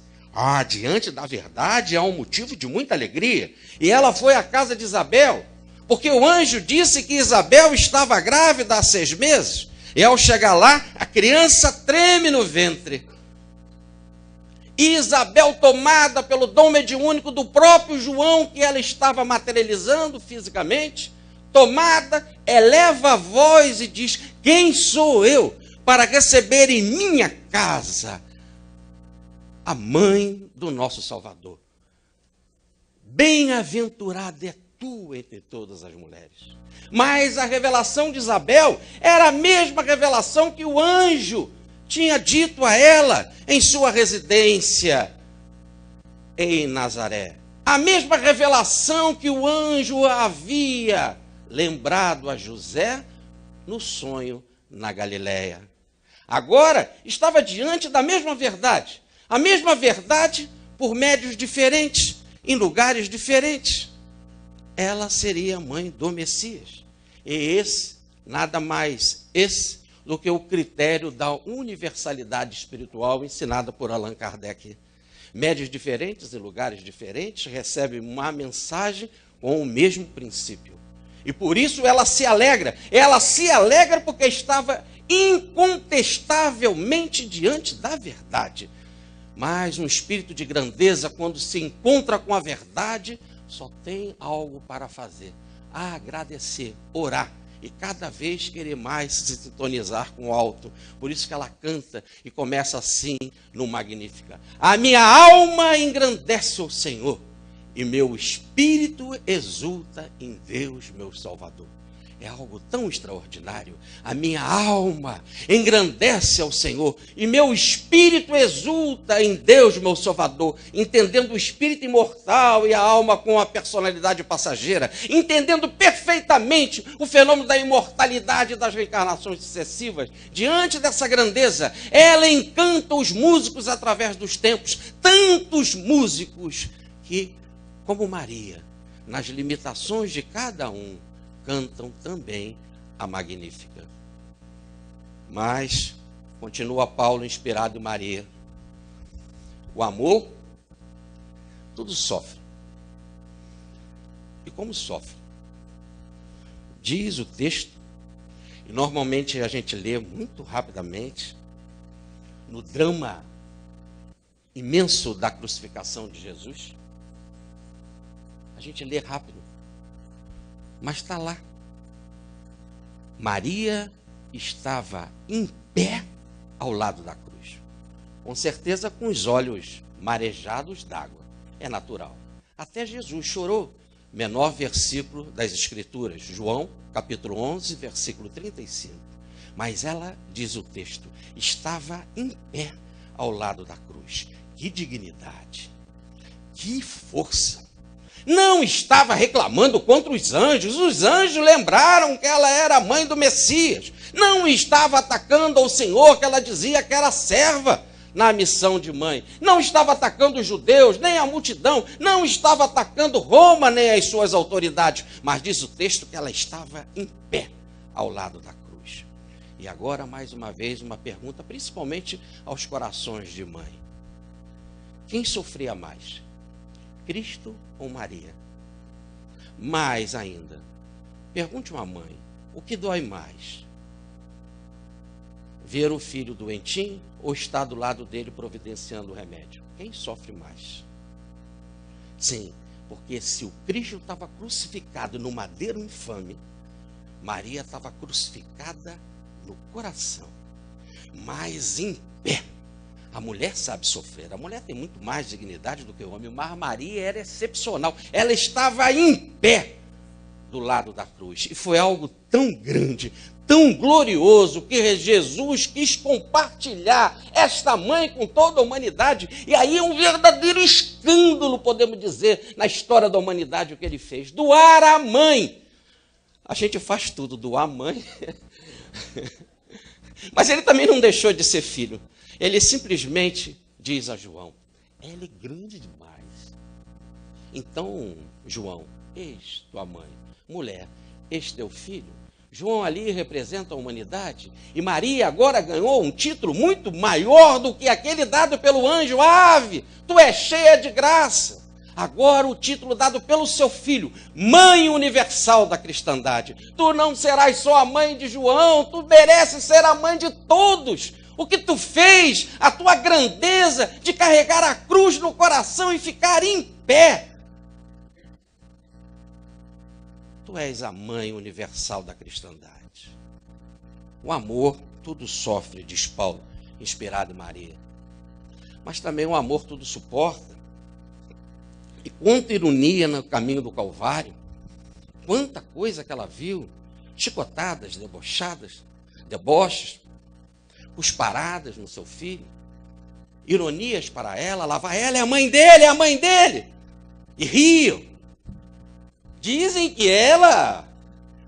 Diante da verdade há um motivo de muita alegria. E ela foi à casa de Isabel, porque o anjo disse que Isabel estava grávida há 6 meses. E ao chegar lá, a criança treme no ventre. E Isabel, tomada pelo dom mediúnico do próprio João, que ela estava materializando fisicamente, tomada, eleva a voz e diz: quem sou eu para receber em minha casa a mãe do nosso Salvador? Bem-aventurada é tu entre todas as mulheres. Mas a revelação de Isabel era a mesma revelação que o anjo tinha dito a ela em sua residência em Nazaré. A mesma revelação que o anjo havia lembrado a José no sonho na Galileia. Agora estava diante da mesma verdade. A mesma verdade por médios diferentes, em lugares diferentes. Ela seria mãe do Messias. E esse, nada mais do que o critério da universalidade espiritual ensinada por Allan Kardec. Médios diferentes e lugares diferentes recebem uma mensagem com o mesmo princípio. E por isso ela se alegra. Ela se alegra porque estava incontestavelmente diante da verdade. Mas um espírito de grandeza, quando se encontra com a verdade, só tem algo para fazer: agradecer, orar. E cada vez querer mais se sintonizar com o alto. Por isso que ela canta e começa assim no Magnífica. A minha alma engrandece o Senhor, e meu espírito exulta em Deus, meu Salvador. É algo tão extraordinário. A minha alma engrandece ao Senhor, e meu espírito exulta em Deus, meu Salvador, entendendo o espírito imortal e a alma com a personalidade passageira, entendendo perfeitamente o fenômeno da imortalidade das reencarnações sucessivas. Diante dessa grandeza, ela encanta os músicos através dos tempos, tantos músicos que, como Maria, nas limitações de cada um, cantam também a Magnífica. Mas, continua Paulo inspirado em Maria, o amor, tudo sofre. E como sofre? Diz o texto, e normalmente a gente lê muito rapidamente, no drama imenso da crucificação de Jesus, a gente lê rápido. Mas está lá. Maria estava em pé ao lado da cruz. Com certeza com os olhos marejados d'água. É natural. Até Jesus chorou. Menor versículo das Escrituras. João, capítulo 11, versículo 35. Mas ela, diz o texto, estava em pé ao lado da cruz. Que dignidade. Que força. Não estava reclamando contra os anjos. Os anjos lembraram que ela era a mãe do Messias. Não estava atacando ao Senhor, que ela dizia que era serva na missão de mãe. Não estava atacando os judeus, nem a multidão. Não estava atacando Roma, nem as suas autoridades. Mas diz o texto que ela estava em pé ao lado da cruz. E agora, mais uma vez, uma pergunta, principalmente aos corações de mãe. Quem sofria mais? Cristo ou Maria? Mais ainda, pergunte uma mãe, o que dói mais? Ver o filho doentinho ou estar do lado dele providenciando o remédio? Quem sofre mais? Sim, porque se o Cristo estava crucificado no madeiro infame, Maria estava crucificada no coração, mas em pé. A mulher sabe sofrer, a mulher tem muito mais dignidade do que o homem, mas Maria era excepcional. Ela estava em pé do lado da cruz. E foi algo tão grande, tão glorioso, que Jesus quis compartilhar esta mãe com toda a humanidade. E aí é um verdadeiro escândalo, podemos dizer, na história da humanidade, o que ele fez. Doar a mãe. A gente faz tudo, doar a mãe. Mas ele também não deixou de ser filho. Ele simplesmente diz a João: ela é grande demais. Então, João, eis tua mãe. Mulher, eis teu filho. João ali representa a humanidade. E Maria agora ganhou um título muito maior do que aquele dado pelo anjo. Ave, tu és cheia de graça. Agora o título dado pelo seu filho, mãe universal da cristandade. Tu não serás só a mãe de João, tu mereces ser a mãe de todos. O que tu fez, a tua grandeza de carregar a cruz no coração e ficar em pé. Tu és a mãe universal da cristandade. O amor tudo sofre, diz Paulo, inspirado em Maria. Mas também o amor tudo suporta. E quanta ironia no caminho do Calvário. Quanta coisa que ela viu. Chicotadas, debochadas, deboches, cusparadas no seu filho. Ironias para ela, lá vai ela, é a mãe dele, é a mãe dele. E riam. Dizem que ela,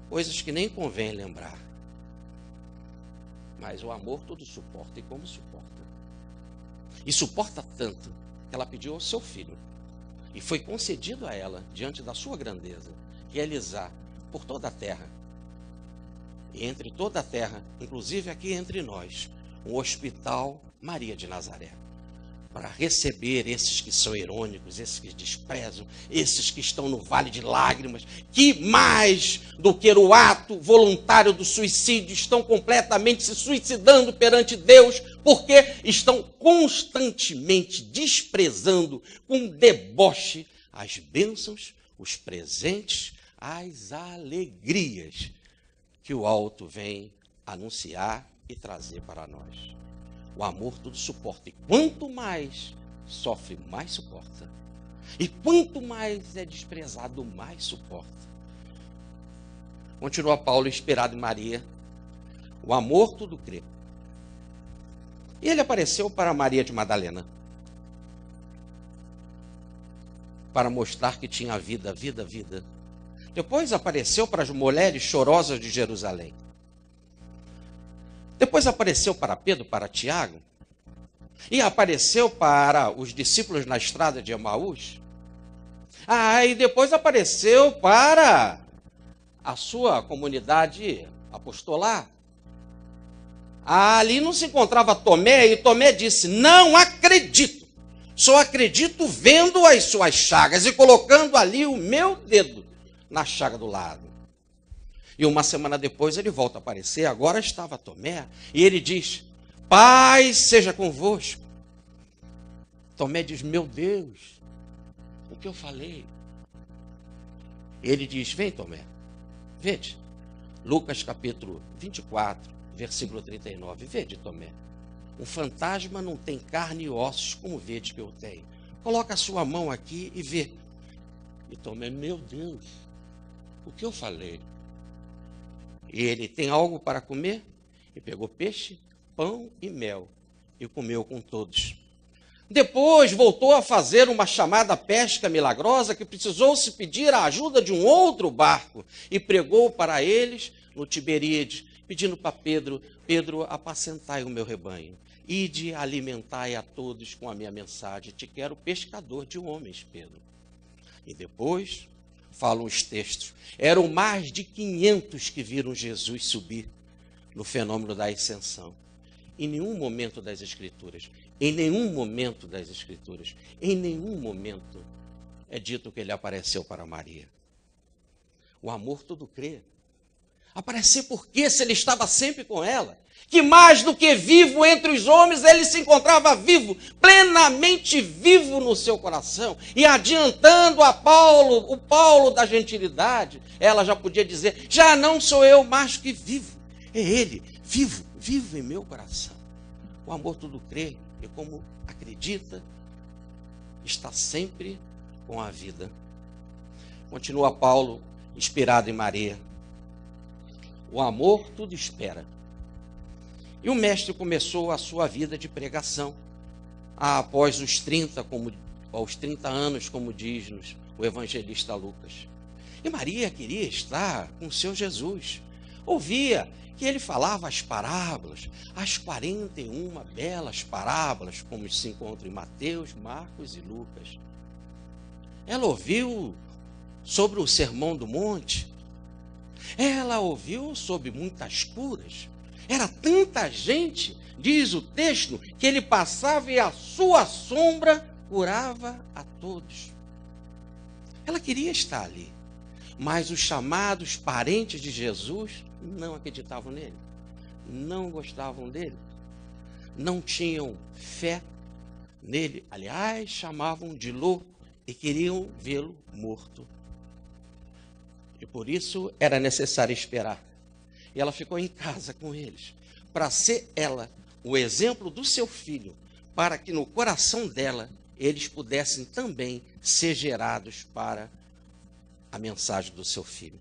coisas que nem convém lembrar. Mas o amor tudo suporta, e como suporta? E suporta tanto que ela pediu ao seu filho, e foi concedido a ela, diante da sua grandeza, realizar por toda a terra, e entre toda a terra, inclusive aqui entre nós, um hospital Maria de Nazaré, para receber esses que são irônicos, esses que desprezam, esses que estão no vale de lágrimas, que mais do que o ato voluntário do suicídio, estão completamente se suicidando perante Deus, porque estão constantemente desprezando com deboche as bênçãos, os presentes, as alegrias que o alto vem anunciar e trazer para nós. O amor tudo suporta. E quanto mais sofre, mais suporta. E quanto mais é desprezado, mais suporta. Continua Paulo, inspirado em Maria. O amor tudo crê. E ele apareceu para Maria de Madalena, para mostrar que tinha vida, vida, vida. Depois apareceu para as mulheres chorosas de Jerusalém. Depois apareceu para Pedro, para Tiago, e apareceu para os discípulos na estrada de Emaús. E depois apareceu para a sua comunidade apostolar. Ali não se encontrava Tomé, e Tomé disse: não acredito, só acredito vendo as suas chagas e colocando ali o meu dedo na chaga do lado. E uma semana depois ele volta a aparecer, agora estava Tomé, e ele diz: paz seja convosco. Tomé diz: meu Deus, o que eu falei? Ele diz: vem Tomé, vede. Lucas capítulo 24, versículo 39, vede Tomé. Um fantasma não tem carne e ossos como vede que eu tenho. Coloca a sua mão aqui e vê. E Tomé: meu Deus, o que eu falei? E ele: tem algo para comer? E pegou peixe, pão e mel, e comeu com todos. Depois voltou a fazer uma chamada pesca milagrosa, que precisou se pedir a ajuda de um outro barco, e pregou para eles no Tiberíades, pedindo para Pedro: Pedro, apacentai o meu rebanho, ide alimentai a todos com a minha mensagem, te quero pescador de homens, Pedro. E depois falam os textos, eram mais de 500 que viram Jesus subir no fenômeno da ascensão. Em nenhum momento das Escrituras, em nenhum momento é dito que ele apareceu para Maria. O amor tudo crê. Aparecer porque se ele estava sempre com ela, que mais do que vivo entre os homens, ele se encontrava vivo, plenamente vivo no seu coração. E adiantando a Paulo, o Paulo da gentilidade, ela já podia dizer: já não sou eu mais que vivo, é ele, vivo, vivo em meu coração. O amor tudo crê, e como acredita, está sempre com a vida. Continua Paulo, inspirado em Maria. O amor tudo espera. E o mestre começou a sua vida de pregação após os 30 anos, como diz-nos o evangelista Lucas. E Maria queria estar com seu Jesus. Ouvia que ele falava as parábolas, as 41 belas parábolas, como se encontram em Mateus, Marcos e Lucas. Ela ouviu sobre o Sermão do Monte. Ela ouviu sobre muitas curas. Era tanta gente, diz o texto, que ele passava e a sua sombra curava a todos. Ela queria estar ali, mas os chamados parentes de Jesus não acreditavam nele, não gostavam dele, não tinham fé nele. Aliás, chamavam de louco e queriam vê-lo morto. E por isso era necessário esperar. E ela ficou em casa com eles, para ser ela o exemplo do seu filho, para que no coração dela eles pudessem também ser gerados para a mensagem do seu filho.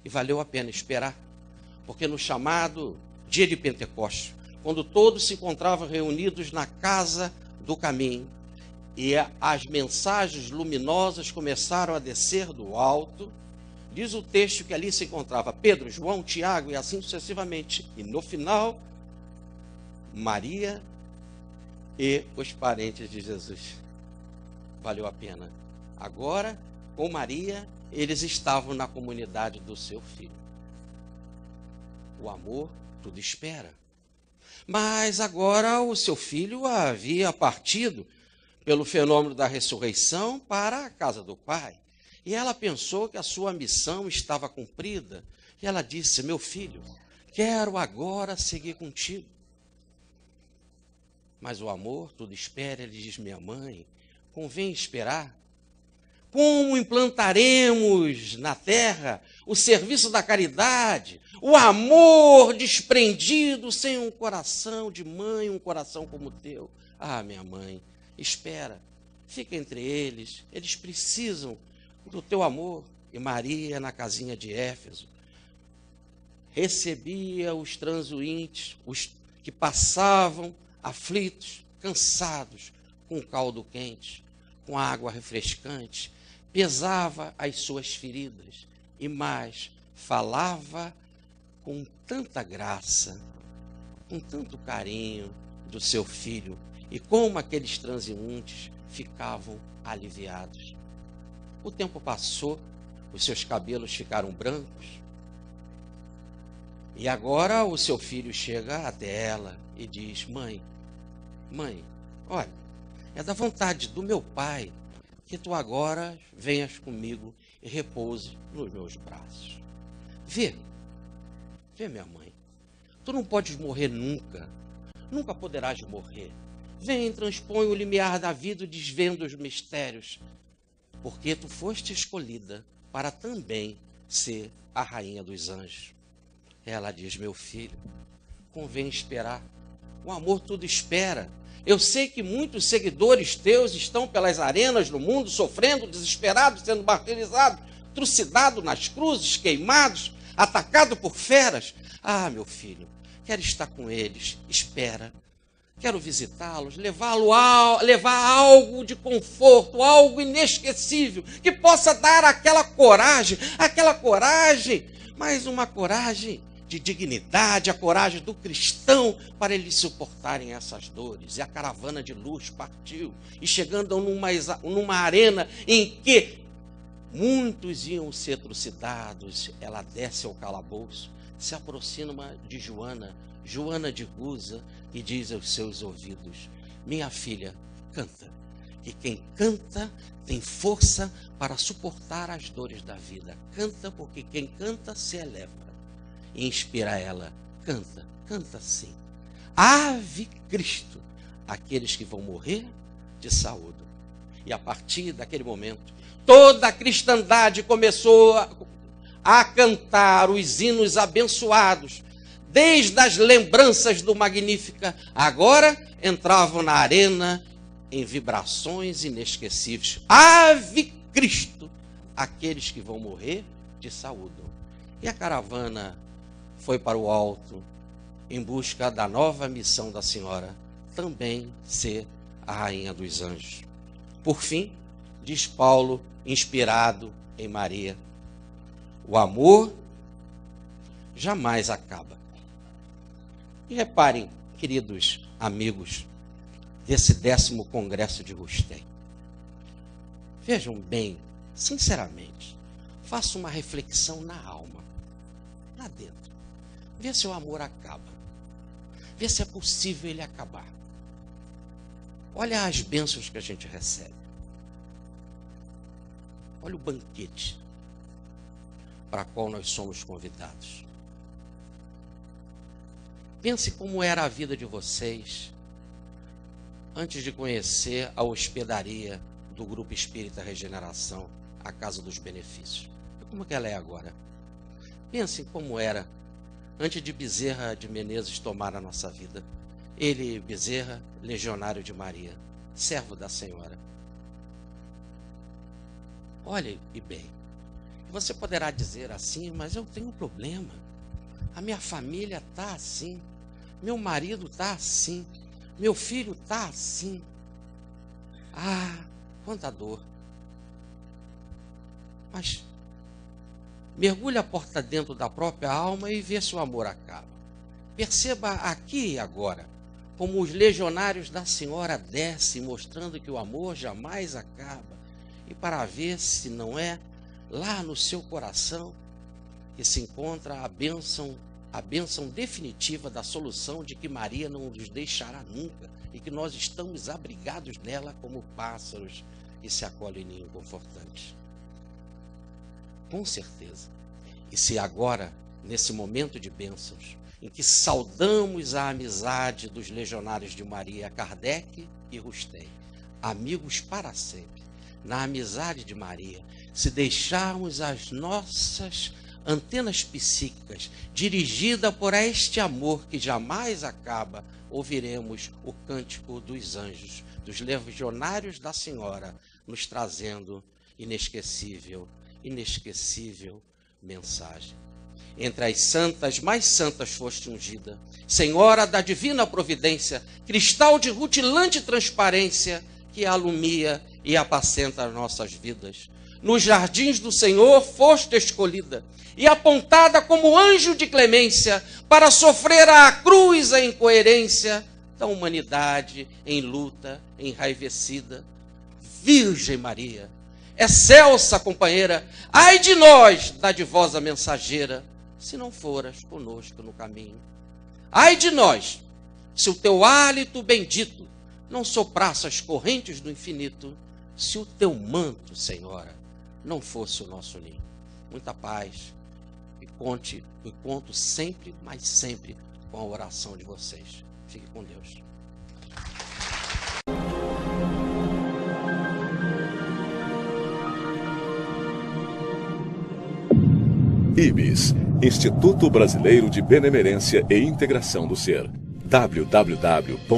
E valeu a pena esperar, porque no chamado dia de Pentecostes, quando todos se encontravam reunidos na casa do caminho, e as mensagens luminosas começaram a descer do alto, diz o texto que ali se encontrava Pedro, João, Tiago e assim sucessivamente. E no final, Maria e os parentes de Jesus. Valeu a pena. Agora, com Maria, eles estavam na comunidade do seu filho. O amor tudo espera. Mas agora o seu filho havia partido pelo fenômeno da ressurreição para a casa do Pai. E ela pensou que a sua missão estava cumprida. E ela disse: meu filho, quero agora seguir contigo. Mas o amor tudo espera. Ele diz: minha mãe, convém esperar. Como implantaremos na terra o serviço da caridade, o amor desprendido sem um coração de mãe, um coração como o teu? Ah, minha mãe, espera, fica entre eles precisam do teu amor. E Maria, na casinha de Éfeso, recebia os transuintes, os que passavam aflitos, cansados, com caldo quente, com água refrescante, pesava as suas feridas e mais, falava com tanta graça, com tanto carinho do seu filho, e como aqueles transeuntes ficavam aliviados. O tempo passou, os seus cabelos ficaram brancos, e agora o seu filho chega até ela e diz: mãe, olha, é da vontade do meu pai que tu agora venhas comigo e repouse nos meus braços. Vê, minha mãe, tu não podes morrer nunca, nunca poderás morrer. Vem, transpõe o limiar da vida e desvenda os mistérios, porque tu foste escolhida para também ser a rainha dos anjos. Ela diz: meu filho, convém esperar, o amor tudo espera. Eu sei que muitos seguidores teus estão pelas arenas do mundo, sofrendo, desesperados, sendo martirizados, trucidados nas cruzes, queimados, atacados por feras. Ah, meu filho, quero estar com eles, espera. Quero visitá-los, levar algo de conforto, algo inesquecível, que possa dar aquela coragem, mas uma coragem de dignidade, a coragem do cristão para eles suportarem essas dores. E a caravana de luz partiu, e chegando numa arena em que muitos iam ser trucidados, ela desce ao calabouço, se aproxima de Joana de Guza, e diz aos seus ouvidos: minha filha, canta, que quem canta tem força para suportar as dores da vida. Canta, porque quem canta se eleva. E inspira ela: canta sim. Ave Cristo, aqueles que vão morrer te saúdam. E a partir daquele momento, toda a cristandade começou a cantar os hinos abençoados, desde as lembranças do Magnífica. Agora entravam na arena em vibrações inesquecíveis. Ave Cristo, aqueles que vão morrer te saúdam. E a caravana foi para o alto, em busca da nova missão da Senhora, também ser a rainha dos anjos. Por fim, diz Paulo, inspirado em Maria: o amor jamais acaba. E reparem, queridos amigos, desse 10º Congresso de Rustém. Vejam bem, sinceramente, faça uma reflexão na alma, lá dentro. Vê se o amor acaba. Vê se é possível ele acabar. Olha as bênçãos que a gente recebe. Olha o banquete para qual nós somos convidados. Pense como era a vida de vocês antes de conhecer a hospedaria do Grupo Espírita Regeneração, a Casa dos Benefícios. E como que ela é agora? Pense como era antes de Bezerra de Menezes tomar a nossa vida. Ele, Bezerra, legionário de Maria, servo da Senhora. Olhe e bem, você poderá dizer assim, mas eu tenho um problema. A minha família está assim, meu marido está assim, meu filho está assim. Ah, quanta dor. Mas mergulhe a porta dentro da própria alma e vê se o amor acaba. Perceba aqui e agora como os legionários da Senhora descem, mostrando que o amor jamais acaba. E para ver se não é lá no seu coração que se encontra a bênção definitiva da solução de que Maria não nos deixará nunca e que nós estamos abrigados nela como pássaros que se acolhem em ninho confortante. Com certeza. E se agora, nesse momento de bênçãos, em que saudamos a amizade dos legionários de Maria, Kardec e Rustém, amigos para sempre, na amizade de Maria, se deixarmos as nossas antenas psíquicas dirigidas por este amor que jamais acaba, ouviremos o cântico dos anjos, dos legionários da Senhora, nos trazendo inesquecível mensagem. Entre as santas, mais santas foste ungida, Senhora da divina providência, cristal de rutilante transparência, que alumia e apacenta as nossas vidas. Nos jardins do Senhor foste escolhida e apontada como anjo de clemência para sofrer a cruz a incoerência da humanidade em luta, enraivecida. Virgem Maria, excelsa companheira, ai de nós, dadivosa mensageira, se não foras conosco no caminho. Ai de nós, se o teu hálito bendito não soprasse as correntes do infinito, se o teu manto, Senhora, não fosse o nosso ninho. Muita paz, e conto sempre, mas sempre, com a oração de vocês. Fique com Deus. IBS, Instituto Brasileiro de Benemerência e Integração do Ser. www.ibis.org